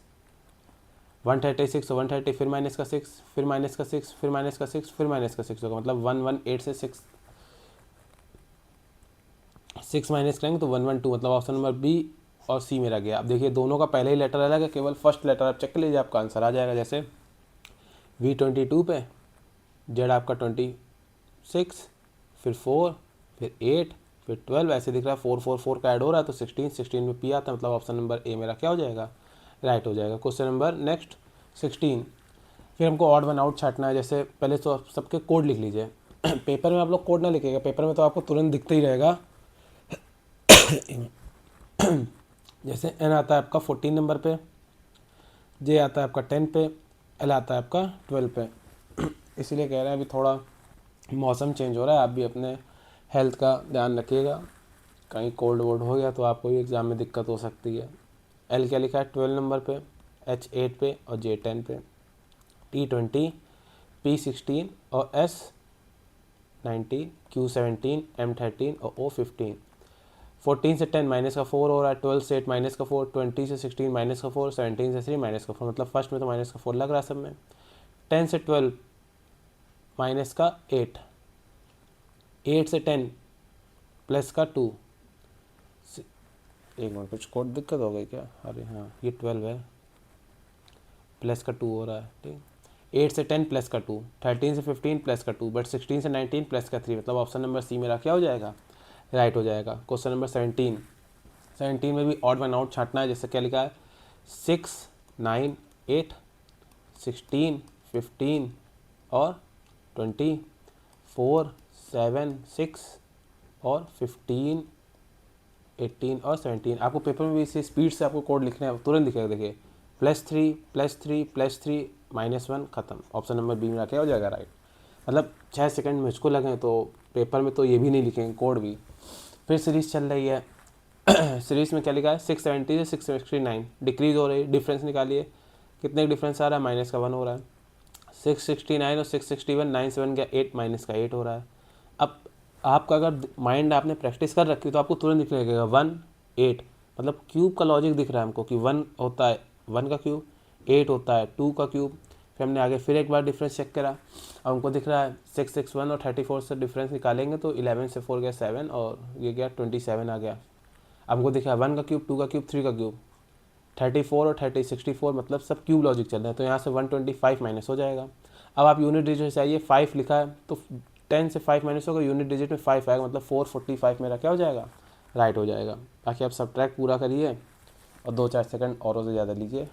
136 130, फिर माइनस का 6, फिर माइनस का 6, फिर माइनस का 6, फिर माइनस का 6 होगा, मतलब 118 से 6 माइनस करेंगे तो 112, मतलब ऑप्शन नंबर बी और सी मेरा गया। अब देखिए दोनों का पहले ही लेटर अलग है, केवल फर्स्ट लेटर आप चेक कर लीजिए, आपका आंसर आ जाएगा। जैसे V22 पे जेड आपका 26, फिर 4, फिर 8, फिर 12, ऐसे दिख रहा है 4 4 4 का ऐड हो रहा है तो 16, 16 में पी आता है, मतलब ऑप्शन नंबर ए मेरा क्या हो जाएगा, राइट हो जाएगा। क्वेश्चन नंबर नेक्स्ट 16, फिर हमको ऑड वन आउट छाटना है। जैसे पहले तो आप सबके कोड लिख लीजिए पेपर में आप लोग कोड ना लिखिएगा, पेपर में तो आपको तुरंत दिखता ही रहेगा। जैसे एन आता है आपका 14 नंबर पे, जे आता है आपका 10 पे, एल आता है आपका 12 पे। इसीलिए कह रहे हैं अभी थोड़ा मौसम चेंज हो रहा है, आप भी अपने हेल्थ का ध्यान रखिएगा, कहीं कोल्ड वोल्ड हो गया तो आपको भी एग्ज़ाम में दिक्कत हो सकती है। एल क्या लिखा है 12 नंबर पे, एच 8 पे और जे 10 पे, टी 20, पी 16 और एस 19, क्यू 17, एम 13 और ओ 15। 14 से 10 माइनस का 4 हो रहा है, 12 से 8 माइनस का 4, 20 से 16 माइनस का 4, 17 से 3 माइनस का 4, मतलब फर्स्ट में तो माइनस का 4 लग रहा है सब में। 10 से 12 माइनस का 8, 8 से 10 प्लस का 2, एक मिनट कुछ कोड दिक्कत हो गई क्या, अरे हाँ ये 12 है, प्लस का 2 हो रहा है, ठीक। 8 से 10 प्लस का 2, 13 से 15 प्लस का 2, बट 16 से 19 प्लस का 3, मतलब ऑप्शन नंबर सी मेरा क्या हो जाएगा, राइट हो जाएगा। क्वेश्चन नंबर 17, 17 में भी ऑड वन आउट छाटना है। जैसे क्या लिखा है 6 9 8, 16 15 और 20, 4 7 6 और 15 18 और 17। आपको पेपर में भी इसी स्पीड से आपको कोड लिखना है, तुरंत दिखेगा। देखिए +3 +3 +3 -1 खत्म, ऑप्शन नंबर बी मेरा क्या हो जाएगा, राइट। मतलब 6 सेकंड मुझको लगे तो पेपर में तो ये भी नहीं लिखेंगे कोड भी। फिर सीरीज़ चल रही है सीरीज़ में क्या लिखा है 670 से 669 डिक्रीज हो रही है, डिफरेंस निकालिए, कितने डिफरेंस आ रहा है, -1 हो रहा है। 669 और 661, 9 से 1 गया 8, -8 हो रहा है। अब आपका अगर माइंड आपने प्रैक्टिस कर रखी तो आपको तुरंत दिखने लगेगा 1 8, मतलब क्यूब का लॉजिक दिख रहा है हमको कि 1 होता है 1 का क्यूब, 8 होता है 2 का क्यूब। फिर हमने आगे फिर एक बार डिफरेंस चेक करा, अब हमको दिख रहा है 661 और 34 से डिफरेंस निकालेंगे तो 11 से 4 गया 7 और ये गया 27 आ गया। अब हमको दिख रहा है 1 का क्यूब, 2 का क्यूब, 3 का क्यूब, 34 और 64, मतलब सब क्यूब लॉजिक चल रहे हैं, तो यहाँ से 125 माइनस हो जाएगा। अब आप यूनिट डिजिट से आइए, 5 लिखा है तो 10 से 5 माइनस होगा, यूनिट डिजिट में 5 आएगा, मतलब 445 मेरा क्या हो जाएगा, राइट हो जाएगा। बाकी आप सब्ट्रैक्ट पूरा करिए और 2-4 सेकंड औरों से ज़्यादा लीजिए।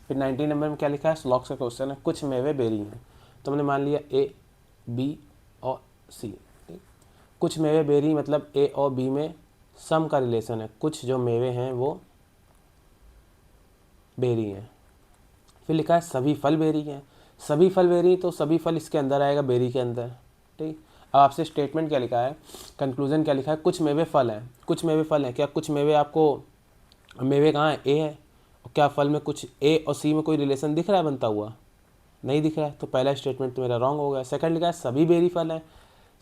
फिर 19 नंबर में क्या लिखा है, स्लॉक्स का क्वेश्चन है, कुछ मेवे बेरी हैं, तो हमने मान लिया ए बी और सी, ठीक। कुछ मेवे बेरी मतलब ए और बी में सम का रिलेशन है, कुछ जो मेवे हैं वो बेरी हैं। फिर लिखा है सभी फल बेरी हैं, सभी फल बेरी तो सभी फल इसके अंदर आएगा बेरी के अंदर, ठीक। अब आपसे स्टेटमेंट क्या लिखा है, कंक्लूजन क्या लिखा है, कुछ मेवे फल हैं, कुछ मेवे फल हैं, क्या कुछ मेवे आपको, मेवे कहाँ है, ए है, और क्या फल में कुछ ए और सी में कोई रिलेशन दिख रहा है बनता हुआ, नहीं दिख रहा है, तो पहला स्टेटमेंट तो मेरा रॉन्ग हो गया। सेकंड लिखा है सभी बेरी फल हैं,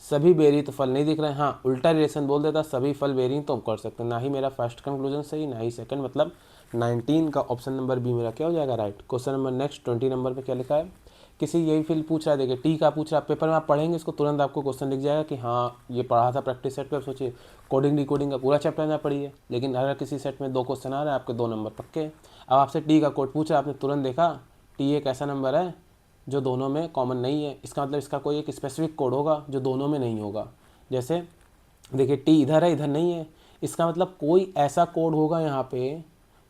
सभी बेरी तो फल नहीं दिख रहे हैं, हाँ उल्टा रिलेशन बोल देता सभी फल बेरी तो हम कर सकते हैं, ना ही मेरा फर्स्ट कंक्लूजन सही ना ही सेकंड, मतलब 19 का ऑप्शन नंबर बी मेरा क्या हो जाएगा, right. Question number next 20 number पे क्या लिखा है, किसी यही फील्ड पूछ रहा है, देखिए टी का पूछ रहा है, पेपर में आप पढ़ेंगे इसको तुरंत आपको क्वेश्चन लिख जाएगा कि हाँ ये पढ़ा था प्रैक्टिस सेट पे। अब सोचिए कोडिंग डिकोडिंग का पूरा चैप्टर ना पढ़िए, लेकिन अगर किसी सेट में 2 क्वेश्चन आ रहे हैं आपके 2 नंबर पक्के। अब आपसे टी का कोड पूछ रहा है, आपने तुरंत देखा टी एक ऐसा नंबर है जो दोनों में कॉमन नहीं है। इसका मतलब इसका कोई एक स्पेसिफिक कोड होगा जो दोनों में नहीं होगा। जैसे देखिए टी इधर है, इधर नहीं है, इसका मतलब कोई ऐसा कोड होगा यहाँ पे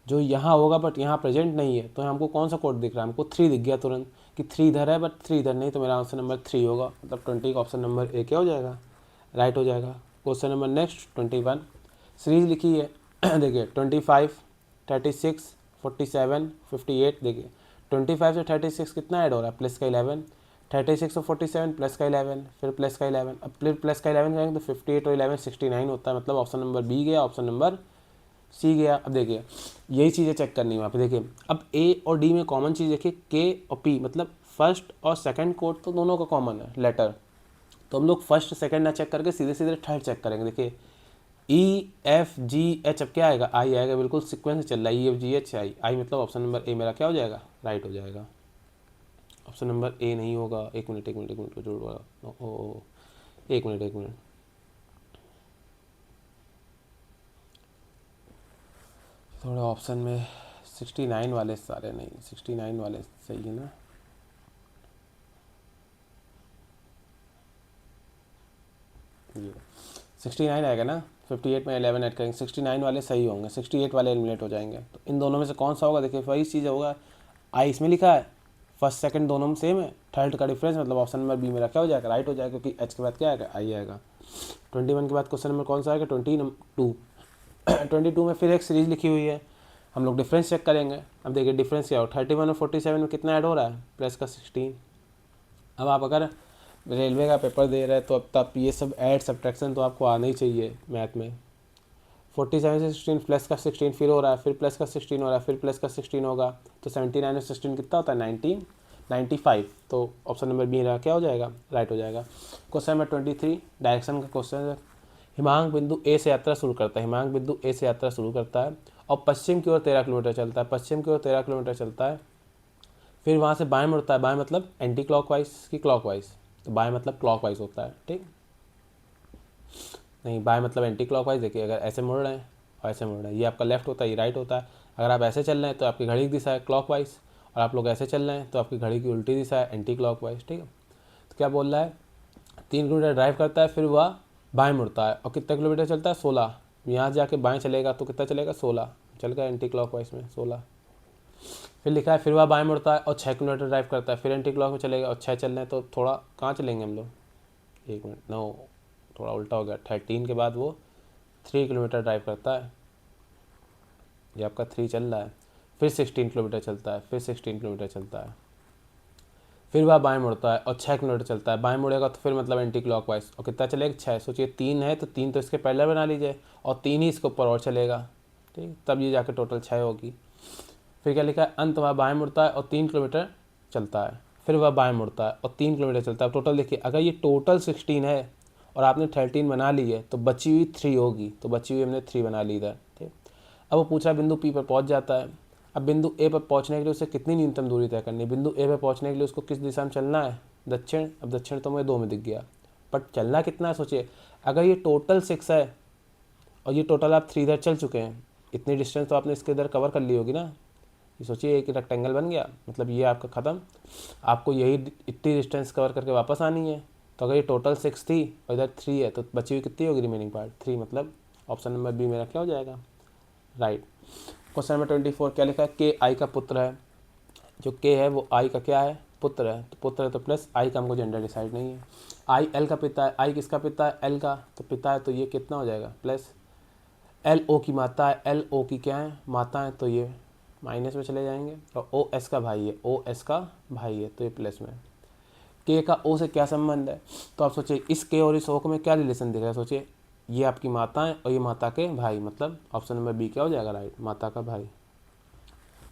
जो यहाँ होगा बट यहाँ प्रेजेंट नहीं है। तो हमको कौन सा कोड दिख रहा है, हमको 3 दिख गया तुरंत कि 3 इधर है बट 3 इधर नहीं, तो मेरा आंसर नंबर 3 होगा। मतलब 20 का ऑप्शन नंबर ए क्या हो जाएगा, राइट हो जाएगा। क्वेश्चन नंबर नेक्स्ट 21 सीरीज लिखी है देखिए 25, 36, 47, 58। देखिए 25 से 36 कितना ऐड हो रहा है, प्लस का 11, 36 और 47 प्लस का 11, फिर प्लस का 11, अब फिर प्लस का 11 करेंगे तो 58 और 11 69 होता है। मतलब ऑप्शन नंबर बी गया, ऑप्शन नंबर सी गया। अब देखिए यही चीज़ें चेक करनी है वहाँ पे। देखिए अब ए और डी में कॉमन चीज़ देखिए के और पी, मतलब फर्स्ट और सेकंड कोड तो दोनों का कॉमन है लेटर। तो हम लोग फर्स्ट सेकंड ना चेक करके सीधे सीधे थर्ड चेक करेंगे। देखिए ई एफ जी एच, अब क्या आएगा, आई आएगा, बिल्कुल सीक्वेंस से चल रहा है, E F G H I आई, मतलब ऑप्शन नंबर ए मेरा क्या हो जाएगा, राइट हो जाएगा। ऑप्शन नंबर ए नहीं होगा। एक मिनट जोड़ वाला, ओ एक मिनट थोड़ा ऑप्शन में 69 वाले सारे नहीं, 69 वाले सही है ना। ये 69 आएगा ना, 58 में 11 ऐड करेंगे, 69 वाले सही होंगे, 68 वाले एलिमिनेट हो जाएंगे। तो इन दोनों में से कौन सा होगा, देखिए वही चीज़ होगा, आई इसमें लिखा है, फर्स्ट सेकंड दोनों में सेम है, थर्ड का डिफरेंस, मतलब ऑप्शन नंबर बी मेरा क्या हो जाएगा, राइट हो जाएगा, क्योंकि एच के बाद क्या आएगा, आई आएगा। 21 के बाद क्वेश्चन नंबर कौन सा आएगा, 22 22 में फिर एक सीरीज लिखी हुई है, हम लोग डिफरेंस चेक करेंगे। अब देखिए डिफरेंस क्या हो, 31 और 47 में कितना ऐड हो रहा है, प्लस का 16। अब आप अगर रेलवे का पेपर दे रहे हैं तो अब तब ये सब ऐड सब्ट्रैक्शन तो आपको आना ही चाहिए मैथ में। 47 से 16 प्लस का 16 फिर हो रहा है, फिर प्लस का 16 हो रहा है, फिर प्लस का 16 होगा, तो 79 और 16 कितना होता है, 95। तो ऑप्शन नंबर बी क्या हो जाएगा, राइट हो जाएगा। क्वेश्चन नंबर 23 डायरेक्शन का क्वेश्चन है। हिमांक बिंदु ए से यात्रा शुरू करता है, हिमांक बिंदु ए से यात्रा शुरू करता है और पश्चिम की ओर 13 किलोमीटर चलता है, पश्चिम की ओर 13 किलोमीटर चलता है, फिर वहाँ से बाएं मुड़ता है, बाएं मतलब एंटी क्लॉकवाइज की क्लॉकवाइज, तो बाएं मतलब क्लॉकवाइज होता है, ठीक नहीं, बाएं मतलब एंटी क्लॉकवाइज। देखिए अगर ऐसे मुड़ रहे हैं और ऐसे मुड़ रहे हैं, ये आपका लेफ्ट होता है, ये राइट होता है। अगर आप ऐसे चल रहे हैं तो आपकी घड़ी की दिशा है क्लॉकवाइज, और आप लोग ऐसे चल रहे हैं तो आपकी घड़ी की उल्टी दिशा है एंटी क्लॉकवाइज, ठीक है। तो क्या बोल रहा है, 3 किलोमीटर ड्राइव करता है, फिर वह बाएं मुड़ता है और कितना किलोमीटर चलता है, 16। यहाँ से जाके बाएं चलेगा तो कितना चलेगा, 16 चल गया एंटी क्लॉकवाइज में 16। फिर लिखा है फिर वह बाएं मुड़ता है और 6 किलोमीटर ड्राइव करता है, फिर एंटी क्लॉक में चलेगा और 6 चल रहे हैं, तो थोड़ा कहाँ चलेंगे हम लोग, एक मिनट, नो थोड़ा उल्टा हो गया, 13 के बाद वो 3 किलोमीटर ड्राइव करता है, ये आपका 3 चल रहा है, फिर 16 किलोमीटर चलता है, फिर 16 किलोमीटर चलता है, फिर वह बाएं मुड़ता है और 6 किलोमीटर चलता है, बाएं मुड़ेगा तो फिर मतलब एंटी क्लॉकवाइज, और कितना चलेगा, 6। सोचिए 3 है तो 3 तो इसके पैरेलल बना लीजिए और 3 ही इसके ऊपर और चलेगा, ठीक, तब ये जाके टोटल 6 होगी। फिर क्या लिखा है, अंत वह बाएं मुड़ता है और 3 किलोमीटर चलता है, फिर वह बाएं मुड़ता है और 3 किलोमीटर चलता है। टोटल देखिए अगर ये टोटल 16 है और आपने 13 बना ली है तो बची हुई 3 होगी, तो बची हुई हमने 3 बना ली इधर, ठीक। अब वो पूछ रहा है बिंदु पी पर पहुंच जाता है। अब बिंदु ए पर पहुंचने के लिए उसे कितनी न्यूनतम दूरी तय करनी है, बिंदु ए पर पहुंचने के लिए उसको किस दिशा में चलना है, दक्षिण। अब दक्षिण तो मुझे 2 में दिख गया, बट चलना कितना है, सोचिए अगर ये टोटल 6 है और ये टोटल आप 3 इधर चल चुके हैं, इतनी डिस्टेंस तो आपने इसके इधर कवर कर ली होगी ना। ये सोचिए एक रेक्टेंगल बन गया, मतलब ये आपका ख़त्म, आपको यही इतनी डिस्टेंस कवर करके वापस आनी है। तो अगर ये टोटल 6 थी और इधर 3 है तो बची हुई कितनी होगी, रिमेनिंग पार्ट 3, मतलब ऑप्शन नंबर बी मेरा क्या हो जाएगा, राइट। क्वेश्चन नंबर 24 क्या लिखा है, के आई का पुत्र है, जो के है वो आई का क्या है, पुत्र है, तो पुत्र है तो प्लस आई का हमको जेंडर डिसाइड नहीं है। आई एल का पिता है, आई किसका पिता है, एल का, तो पिता है तो ये कितना हो जाएगा, प्लस। एल ओ की माता है, एल ओ की क्या है, माता है, तो ये माइनस में चले जाएंगे, और ओ एस का भाई है, ओ एस का भाई है तो ये प्लस में। के का ओ से क्या संबंध है, तो आप सोचिए इस के और इस ओ में क्या रिलेशन दिख रहा है, सोचिए ये आपकी माता है और ये माता के भाई, मतलब ऑप्शन नंबर बी क्या हो जाएगा, राइट, माता का भाई।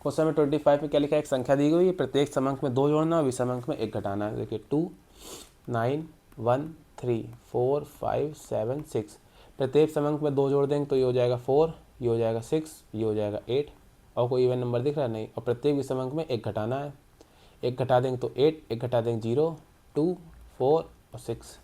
क्वेश्चन नंबर 25 में क्या लिखा है, एक संख्या दी गई है, प्रत्येक समंक में 2 जोड़ना और विषम अंक में 1 घटाना है। देखिए 2, 9, 1, 3, 4, 5, 7, 6, प्रत्येक समंक में 2 जोड़ देंगे तो ये हो जाएगा 4, ये हो जाएगा 6, ये हो जाएगा 8, और कोई इवन नंबर दिख रहा है नहीं, और प्रत्येक विषम अंक में 1 घटाना है। 1 घटा देंगे तो 8, 1 घटा देंगे 0, 2, 4 और 6।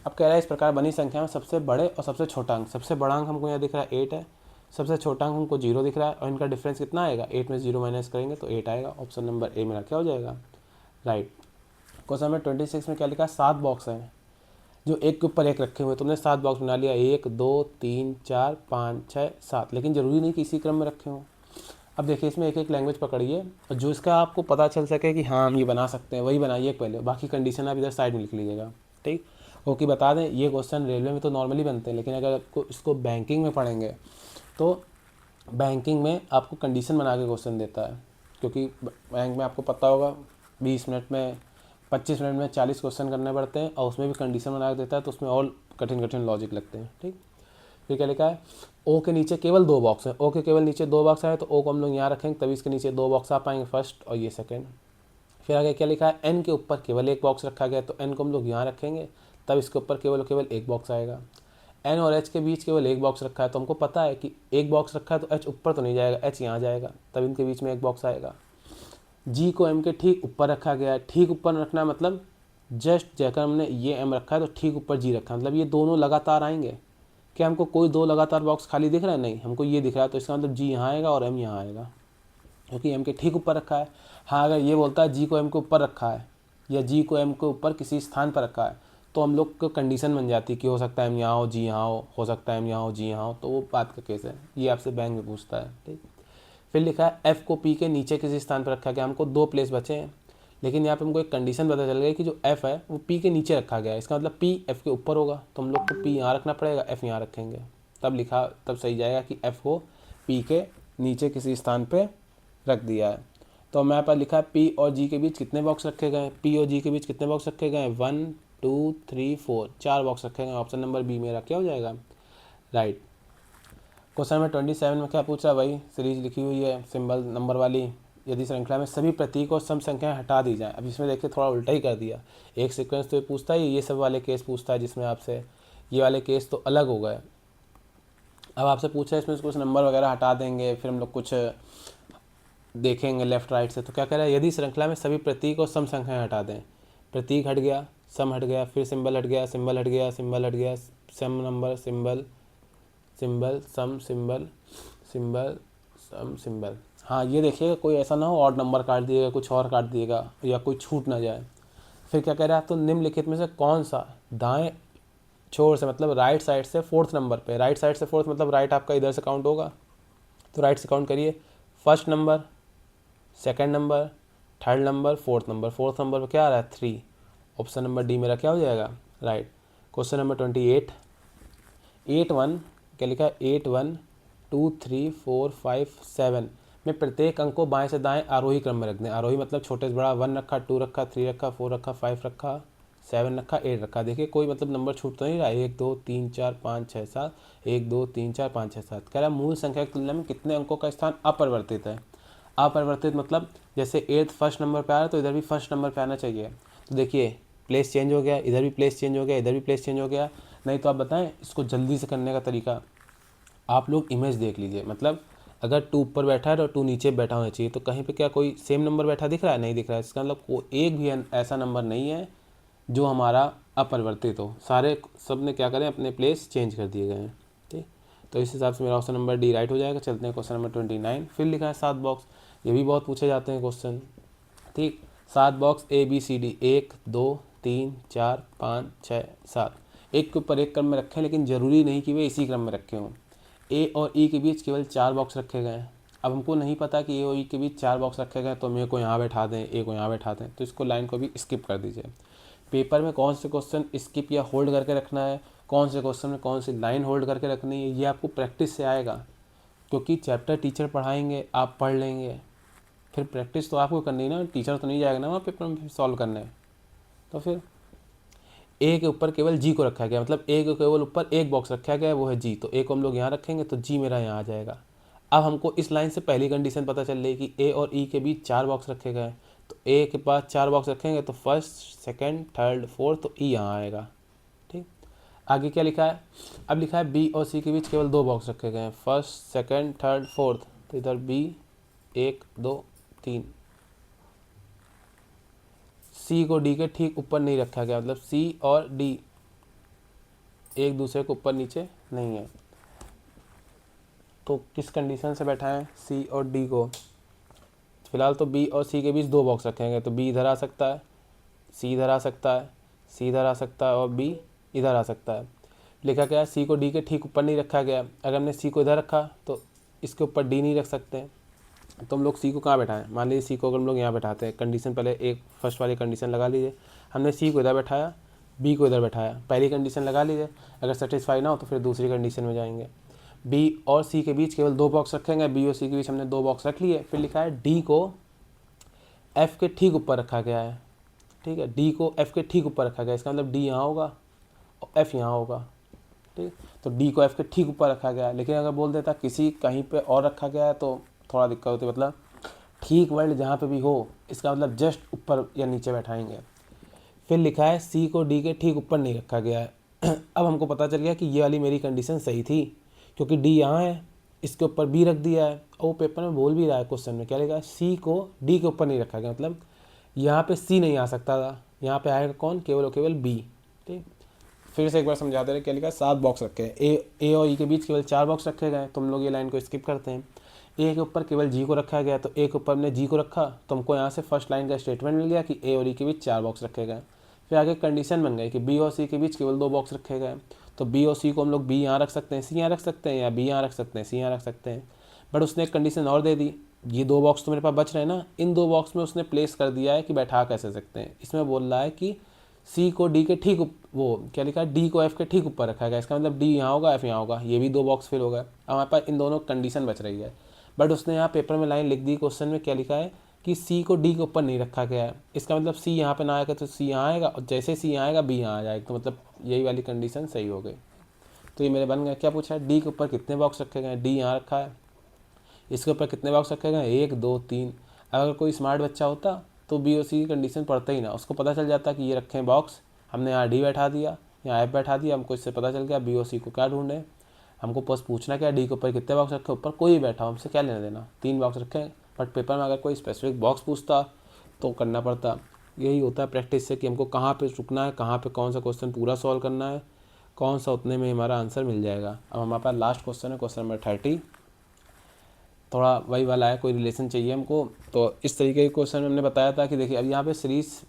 अब कह रहा है इस प्रकार बनी संख्या में सबसे बड़े और सबसे छोटा अंक, सबसे बड़ा अंक हमको यहाँ दिख रहा है 8 है, सबसे छोटा अंक हमको 0 दिख रहा है, और इनका डिफरेंस कितना आएगा, 8 में 0 माइनस करेंगे तो 8 आएगा। ऑप्शन नंबर ए मेरा क्या हो जाएगा, राइट। क्वेश्चन नंबर 26 में क्या लिखा है, 7 बॉक्स हैं जो एक के ऊपर एक रखे हुए, तुमने 7 बॉक्स बना लिया, 1 2 3 4 5 6 7, लेकिन ज़रूरी नहीं कि इसी क्रम में रखे हों। अब देखिए इसमें एक एक लैंग्वेज पकड़िए और जो इसका आपको पता चल सके कि हाँ हम ये बना सकते हैं वही बनाइए पहले, बाकी कंडीशन आप इधर साइड में लिख लीजिएगा। ठीक, ओके। बता दें ये क्वेश्चन रेलवे में तो नॉर्मली बनते हैं, लेकिन अगर आपको इसको बैंकिंग में पढ़ेंगे तो बैंकिंग में आपको कंडीशन बना के क्वेश्चन देता है, क्योंकि बैंक में आपको पता होगा 20 मिनट में 25 मिनट में 40 क्वेश्चन करने पड़ते हैं और उसमें भी कंडीशन बना के देता है, तो उसमें और कठिन कठिन लॉजिक लगते हैं। ठीक, फिर क्या लिखा है, ओ के नीचे केवल 2 बॉक्स हैं, ओ के केवल नीचे 2 बॉक्स आए तो ओ को हम लोग यहाँ रखेंगे, तभी इसके नीचे 2 बॉक्स आ पाएंगे, फर्स्ट और ये सेकंड। फिर आगे क्या लिखा है, एन के ऊपर केवल एक बॉक्स रखा गया तो एन को हम लोग यहाँ रखेंगे, तब इसके ऊपर केवल एक बॉक्स आएगा। एन और एच के बीच केवल एक बॉक्स रखा है तो हमको पता है कि एक बॉक्स रखा है तो एच ऊपर तो नहीं जाएगा, एच यहाँ जाएगा, तब इनके बीच में एक बॉक्स आएगा। जी को एम के ठीक ऊपर रखा गया है, ठीक ऊपर रखना मतलब जस्ट जैसे हमने ये एम रखा है तो ठीक ऊपर जी रखा है, मतलब ये दोनों लगातार आएंगे। क्या हमको कोई 2 लगातार बॉक्स खाली दिख रहा है, नहीं, हमको ये दिख रहा है, तो इसका मतलब जी यहाँ आएगा और एम यहाँ आएगा, क्योंकि एम के ठीक ऊपर रखा है। हाँ, अगर ये बोलता है जी को एम के ऊपर रखा है या जी को एम के ऊपर किसी स्थान पर रखा है तो हम लोग को कंडीशन बन जाती है कि हो सकता है एम यहाँ हो, जी यहाँ हो सकता है एम यहाँ हो, जी यहाँ हो, तो वो बात का केस है, ये आपसे बैंक में पूछता है। ठीक, फिर लिखा है एफ को पी के नीचे किसी स्थान पर रखा गया, हमको 2 प्लेस बचे हैं, लेकिन यहाँ पे हमको एक कंडीशन पता चल गई कि जो एफ है वो पी के नीचे रखा गया है, इसका मतलब पी एफ के ऊपर होगा, तो हम लोग को पी यहाँ रखना पड़ेगा, एफ यहाँ रखेंगे, तब सही जाएगा कि एफ को पी के नीचे किसी स्थान पे रख दिया है। तो हमारे पास लिखा है पी और जी के बीच कितने बॉक्स रखे गए हैं, पी और जी के बीच कितने बॉक्स रखे गए हैं, 1 2 3 4, 4 बॉक्स रखे गए। ऑप्शन नंबर बी मेरा क्या हो जाएगा, राइट। क्वेश्चन नंबर 27 में क्या पूछा, वही सीरीज लिखी हुई है सिंबल नंबर वाली, यदि श्रृंखला में सभी प्रतीक और सम संख्याएं हटा दी जाएं। अब इसमें देखिए थोड़ा उल्टा ही कर दिया, एक सीक्वेंस तो ये पूछता है, ये सब वाले केस पूछता है जिसमें आपसे ये वाले केस तो अलग हो गए। अब आपसे पूछा है इसमें कुछ नंबर वगैरह हटा देंगे, फिर हम लोग कुछ देखेंगे लेफ्ट राइट से, तो क्या कह रहा है, यदि श्रृंखला में सभी प्रतीक और सम संख्याएं हटा दें, प्रतीक हट गया, सम हट गया, फिर सिंबल हट गया, सिंबल हट गया, सिंबल हट गया, सम नंबर, सिंबल सिंबल सम सिंबल सिंबल सम सिंबल। हाँ, ये देखिएगा कोई ऐसा ना हो ऑड नंबर काट दिएगा, कुछ और काट दिएगा या कोई छूट ना जाए। फिर क्या कह रहा है, तो निम्नलिखित में से कौन सा दाएं छोर से मतलब राइट साइड से 4th नंबर पे, राइट साइड से 4th मतलब राइट आपका इधर से काउंट होगा, तो राइट से काउंट करिए, first number, second number, third number, fourth number. Fourth number पर क्या आ रहा है, 3। ऑप्शन नंबर डी मेरा क्या हो जाएगा, राइट। क्वेश्चन नंबर 28, 8 1 क्या लिखा है, 8 1 2 3 4 5 7 में प्रत्येक अंक को बाएं से दाएं आरोही क्रम में रख दें। आरोही मतलब छोटे से बड़ा, 1 रखा, 2 रखा, 3 रखा, 4 रखा, 5 रखा, 7 रखा, 8 रखा। देखिए कोई मतलब नंबर छूट तो नहीं रहा है, 1 2 3 4 5 6 7, 1 2 3 4 5 6 7। कह रहा है मूल संख्या की तुलना में कितने अंकों का स्थान अपरिवर्तित है। अपरिवर्तित मतलब जैसे 8th फर्स्ट नंबर पे आ रहा है तो इधर भी फर्स्ट नंबर पे आना चाहिए। तो देखिए प्लेस चेंज हो गया, इधर भी प्लेस चेंज हो गया, इधर भी प्लेस चेंज हो गया। नहीं तो आप बताएं इसको जल्दी से करने का तरीका, आप लोग इमेज देख लीजिए, मतलब अगर 2 ऊपर बैठा है और 2 नीचे बैठा होना चाहिए, तो कहीं पे क्या कोई सेम नंबर बैठा दिख रहा है, नहीं दिख रहा है। इसका मतलब कोई एक भी ऐसा नंबर नहीं है जो हमारा अपरिवर्तित हो, सारे सब ने क्या करें अपने प्लेस चेंज कर दिए गए हैं। ठीक, तो इस हिसाब से मेरा ऑप्शन नंबर डी राइट हो जाएगा। चलते हैं क्वेश्चन नंबर 29। फिर लिखा है 7 बॉक्स, ये भी बहुत पूछे जाते हैं क्वेश्चन। ठीक, 7 box A B C D, 1 2 3 4 5 6 7, एक के ऊपर एक क्रम में रखे हैं, लेकिन ज़रूरी नहीं कि वे इसी क्रम में रखे हों। ए और ई के बीच केवल 4 बॉक्स रखे गए हैं। अब हमको नहीं पता कि ए और ई के बीच 4 बॉक्स रखे गए, तो मेरे को यहाँ बैठा दें, ए को यहाँ बैठा दें, तो इसको लाइन को भी स्किप कर दीजिए। पेपर में कौन से क्वेश्चन स्किप या होल्ड करके रखना है, कौन से क्वेश्चन में कौन सी लाइन होल्ड करके रखनी है, ये आपको प्रैक्टिस से आएगा, क्योंकि चैप्टर टीचर पढ़ाएंगे, आप पढ़ लेंगे, फिर प्रैक्टिस तो आपको करनी है ना, टीचर तो नहीं जाएगा ना वहाँ पेपर में सॉल्व करने। तो फिर ए के ऊपर केवल जी को रखा गया, मतलब ए के केवल ऊपर एक बॉक्स रखा गया है, वो है जी, तो ए को हम लोग यहाँ रखेंगे तो जी मेरा यहाँ आ जाएगा। अब हमको इस लाइन से पहली कंडीशन पता चल रही है कि ए और ई के बीच 4 बॉक्स रखे गए, तो ए के पास 4 बॉक्स रखेंगे तो फर्स्ट सेकंड थर्ड फोर्थ, तो ई यहाँ आएगा। ठीक, आगे क्या लिखा है, अब लिखा है बी और सी के बीच केवल 2 बॉक्स रखे गए हैं, फर्स्ट सेकंड थर्ड फोर्थ, तो इधर बी 1 2 3। सी को डी के ठीक ऊपर नहीं रखा गया, मतलब सी और डी एक दूसरे को ऊपर नीचे नहीं है, तो किस कंडीशन से बैठाएं सी और डी को। फिलहाल तो बी और सी के बीच 2 बॉक्स रखेंगे, तो बी इधर आ सकता है, सी इधर आ सकता है, सी इधर आ सकता है और बी इधर आ सकता है। लिखा गया सी को डी के ठीक ऊपर नहीं रखा गया। अगर हमने सी को इधर रखा तो इसके ऊपर डी नहीं रख सकते, तो हम लोग सी को कहाँ बैठाएं। मान लीजिए सी को अगर हम लोग यहाँ बैठाते हैं, कंडीशन पहले एक फर्स्ट वाली कंडीशन लगा लीजिए। हमने सी को इधर बैठाया, बी को इधर बैठाया, पहली कंडीशन लगा लीजिए। अगर सेटिस्फाई ना हो तो फिर दूसरी कंडीशन में जाएंगे। बी और सी के बीच केवल 2 बॉक्स रखेंगे, बी और सी के बीच हमने 2 बॉक्स रख लिए। फिर लिखा है डी को एफ के ठीक ऊपर रखा गया है। ठीक है, डी को एफ के ठीक ऊपर रखा गया, इसका मतलब डी यहाँ होगा और एफ यहाँ होगा। ठीक, तो डी को एफ के ठीक ऊपर रखा गया है। लेकिन अगर बोल देता किसी कहीं पे और रखा गया है तो थोड़ा दिक्कत होती है। मतलब ठीक वर्ड जहाँ पे भी हो, इसका मतलब जस्ट ऊपर या नीचे बैठाएंगे। फिर लिखा है सी को डी के ठीक ऊपर नहीं रखा गया है। अब हमको पता चल गया कि ये वाली मेरी कंडीशन सही थी, क्योंकि डी यहाँ है, इसके ऊपर बी रख दिया है। और वो पेपर में बोल भी रहा है, क्वेश्चन में क्या लिखा है, सी को डी के ऊपर नहीं रखा गया। मतलब यहाँ पे सी नहीं आ सकता था, यहाँ पे आएगा कौन, केवल और केवल बी। ठीक, फिर से एक बार समझा दे रहे, क्या लिखा है, 7 बॉक्स रखे हैं। ए और ई के बीच केवल 4 बॉक्स रखे गए, तुम लोग ये लाइन को स्किप करते हैं। ए के ऊपर केवल जी को रखा गया, तो ए के ऊपर हमने जी को रखा, तो हमको यहाँ से फर्स्ट लाइन का स्टेटमेंट मिल गया कि ए और ई के बीच 4 बॉक्स रखे गए। फिर आगे कंडीशन बन गई कि बी और सी के बीच केवल 2 बॉक्स रखे गए, तो बी और सी को हम लोग बी यहाँ रख सकते हैं, सी यहाँ रख सकते हैं, या बी यहाँ रख सकते हैं, सी यहाँ रख सकते हैं। बट उसने एक कंडीशन और दे दी, ये 2 बॉक्स तो मेरे पास बच रहे हैं ना, इन 2 बॉक्स में उसने प्लेस कर दिया है कि बैठा कैसे सकते हैं। इसमें बोल रहा है कि सी को डी के ठीक वो क्या लिखा है, डी को एफ के ठीक ऊपर रखा गया, इसका मतलब डी यहाँ होगा, एफ यहाँ होगा। ये भी 2 बॉक्स फिल हो गए। अब हमारे पास इन दोनों कंडीशन बच रही है। बट उसने यहाँ पेपर में लाइन लिख दी, क्वेश्चन में क्या लिखा है कि सी को डी के ऊपर नहीं रखा गया है। इसका मतलब सी यहाँ पे ना आएगा तो सी यहाँ आएगा, और जैसे सी यहाँ आएगा बी यहाँ आ जाएगा, तो मतलब यही वाली कंडीशन सही हो गई। तो ये मेरे बन गए। क्या पूछा है, डी के ऊपर कितने बॉक्स रखे गए, डी यहाँ रखा है, इसके ऊपर कितने बॉक्स रखे गए, 1 2 3। अगर कोई स्मार्ट बच्चा होता तो बी और सी की कंडीशन पढ़ता ही ना, उसको पता चल जाता कि ये रखे हैं बॉक्स, हमने यहाँ डी बैठा दिया, यहाँ एफ बैठा दिया, हमको इससे पता चल गया बी और सी को क्या ढूंढे। हमको बस पूछना क्या, डी के ऊपर कितने बॉक्स रखे, ऊपर कोई भी बैठा हो, हमसे क्या लेना देना, 3 बॉक्स रखे। बट पेपर में अगर कोई स्पेसिफिक बॉक्स पूछता तो करना पड़ता। यही होता है प्रैक्टिस से कि हमको कहाँ पे रुकना है, कहाँ पे कौन सा क्वेश्चन पूरा सॉल्व करना है, कौन सा उतने में हमारा आंसर मिल जाएगा। अब हमारे पास लास्ट क्वेश्चन है, क्वेश्चन नंबर 30। थोड़ा वही वाला है, कोई रिलेशन चाहिए हमको। तो इस तरीके के क्वेश्चन में हमने बताया था कि देखिए अब यहाँ पे सीरीज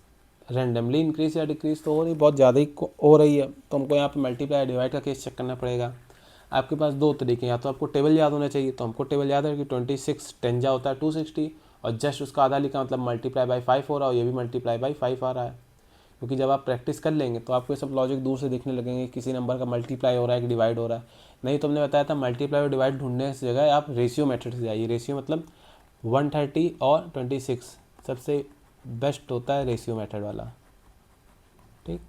रैंडमली इंक्रीज या डिक्रीज तो हो रही, बहुत ज़्यादा ही हो रही है, तो हमको यहाँ पे मल्टीप्लाई डिवाइड का केस चेक करना पड़ेगा। आपके पास 2 तरीके हैं, या तो आपको टेबल याद होना चाहिए, तो हमको टेबल याद है कि 26 10 होता है 260, और जस्ट उसका आधा लिखा मतलब मल्टीप्लाई बाई 5 हो रहा है, और ये भी मल्टीप्लाई बाई 5 आ रहा है। क्योंकि जब आप प्रैक्टिस कर लेंगे तो आपको ये सब लॉजिक दूर से दिखने लगेंगे, किसी नंबर का मल्टीप्लाई हो रहा है कि डिवाइड हो रहा है। नहीं तो हमने बताया था मल्टीप्लाई और डिवाइड ढूंढने की जगह आप रेशियो मेथड से जाइए। रेशियो मतलब 130 और 26 सबसे बेस्ट होता है रेशियो मेथड वाला। ठीक,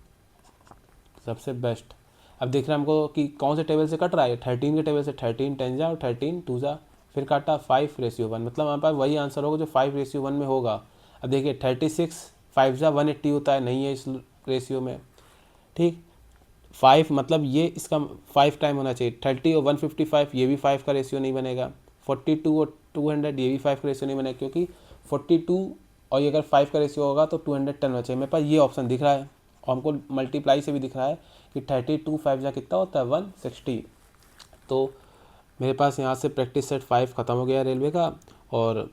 सबसे बेस्ट। अब देख रहे हैं हमको कि कौन से टेबल से कट रहा है, 13 के टेबल से 13 10 जा और 13 2 जा, फिर काटा 5:1, मतलब हमारे पास वही आंसर होगा जो 5:1 में होगा। अब देखिए 36 5 जा 180 होता है, नहीं है इस रेशियो में। ठीक, 5 मतलब ये इसका 5 टाइम होना चाहिए। 30 और 155 ये भी 5 का रेशियो नहीं बनेगा। 42 और 200 ये भी 5 का रेशियो नहीं बनेगा, क्योंकि 42 और ये अगर 5 का रेशियो होगा तो 210 होना चाहिए। मेरे पास ये ऑप्शन दिख रहा है, और हमको मल्टीप्लाई से भी दिख रहा है कि 32 5 जा कितना होता है 160। तो मेरे पास यहाँ से प्रैक्टिस सेट 5 ख़त्म हो गया रेलवे का। और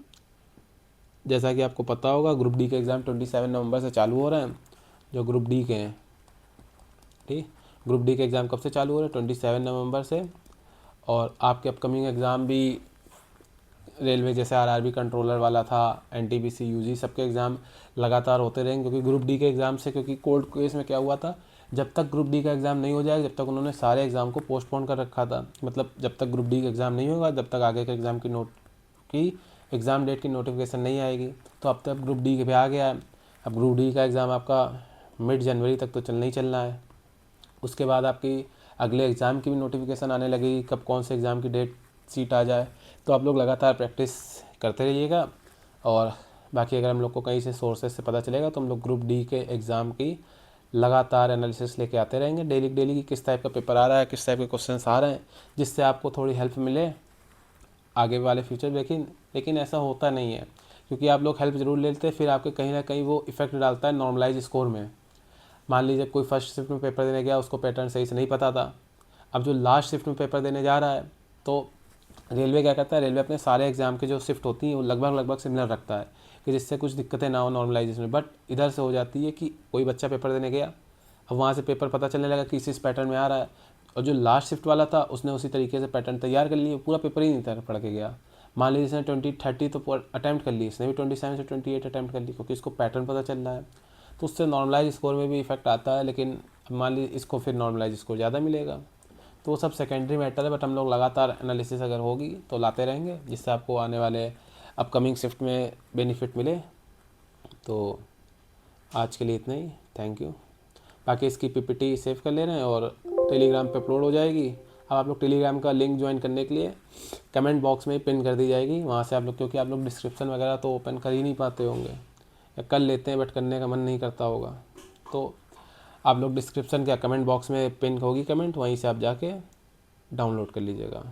जैसा कि आपको पता होगा ग्रुप डी के एग्ज़ाम 27 नवंबर से चालू हो रहे हैं, जो ग्रुप डी के हैं। ठीक, ग्रुप डी के एग्ज़ाम कब से चालू हो रहे हैं, 27 नवंबर से। और आपके अपकमिंग एग्ज़ाम भी रेलवे जैसे आरआरबी कंट्रोलर वाला था, एनटीपीसी यूजी, सबके एग्ज़ाम लगातार होते रहेंगे। क्योंकि ग्रुप डी के एग्ज़ाम से, क्योंकि कोर्ट केस में क्या हुआ था, जब तक ग्रुप डी का एग्ज़ाम नहीं हो जाएगा जब तक उन्होंने सारे एग्ज़ाम को पोस्टपोन कर रखा था। मतलब जब तक ग्रुप डी का एग्ज़ाम नहीं होगा जब तक आगे के एग्ज़ाम की एग्ज़ाम डेट की नोटिफिकेशन नहीं आएगी। तो अब तक ग्रुप डी के पे आ गया है। अब ग्रुप डी का एग्ज़ाम आपका मिड जनवरी तक तो चलना ही चलना है। उसके बाद आपकी अगले एग्ज़ाम की भी नोटिफिकेशन आने लगेगी, कब कौन से एग्ज़ाम की डेट सीट आ जाए। तो आप लोग लगातार प्रैक्टिस करते रहिएगा। और बाकी अगर हम लोग को कहीं से सोर्सेज से पता चलेगा तो हम लोग ग्रुप डी के एग्ज़ाम की लगातार एनालिसिस लेके आते रहेंगे, डेली डेली की किस टाइप का पेपर आ रहा है, किस टाइप के क्वेश्चंस आ रहे हैं, जिससे आपको थोड़ी हेल्प मिले आगे वाले फ्यूचर। लेकिन ऐसा होता नहीं है, क्योंकि आप लोग हेल्प ज़रूर लेते हैं, फिर आपके कहीं ना कहीं वो इफेक्ट डालता है नॉर्मलाइज स्कोर में। मान लीजिए कोई फर्स्ट शिफ्ट में पेपर देने गया, उसको पैटर्न सही से नहीं पता था, अब जो लास्ट शिफ्ट में पेपर देने जा रहा है तो रेलवे क्या करता है, रेलवे अपने सारे एग्ज़ाम के जो शिफ्ट होती हैं वो लगभग सिमिलर रखता है कि जिससे कुछ दिक्कतें ना हो नॉर्मलाइजेशन में। बट इधर से हो जाती है कि कोई बच्चा पेपर देने गया, अब वहाँ से पेपर पता चलने लगा कि इस पैटर्न में आ रहा है, और जो लास्ट शिफ्ट वाला था उसने उसी तरीके से पैटर्न तैयार कर लिए, पूरा पेपर ही नहीं तैयार पढ़ के गया। मान लीजिए इसने 20-30 तो अटैम्प्ट कर ली, इसने भी 27 से 28 अटैम्प्ट कर ली, क्योंकि इसको पैटर्न पता चल रहा है। तो उससे नॉर्मलाइज स्कोर में भी इफेक्ट आता है, लेकिन अब मान लीजिए इसको फिर नॉर्मलाइज स्कोर ज़्यादा मिलेगा। तो वो सब सेकेंडरी मैटर है, बट हम लोग लगातार एनालिसिस अगर होगी तो लाते रहेंगे, जिससे आपको आने वाले अपकमिंग शिफ्ट में बेनिफिट मिले। तो आज के लिए इतना ही, थैंक यू। बाकी इसकी पीपीटी सेव कर ले रहे हैं और टेलीग्राम पे अपलोड हो जाएगी। अब आप लोग टेलीग्राम का लिंक ज्वाइन करने के लिए कमेंट बॉक्स में पिन कर दी जाएगी, वहाँ से आप लोग, क्योंकि आप लोग डिस्क्रिप्शन वगैरह तो ओपन कर ही नहीं पाते होंगे, या कर लेते हैं बट करने का मन नहीं करता होगा, तो आप लोग डिस्क्रिप्शन क्या कमेंट बॉक्स में पिन होगी कमेंट, वहीं से आप जाके डाउनलोड कर लीजिएगा।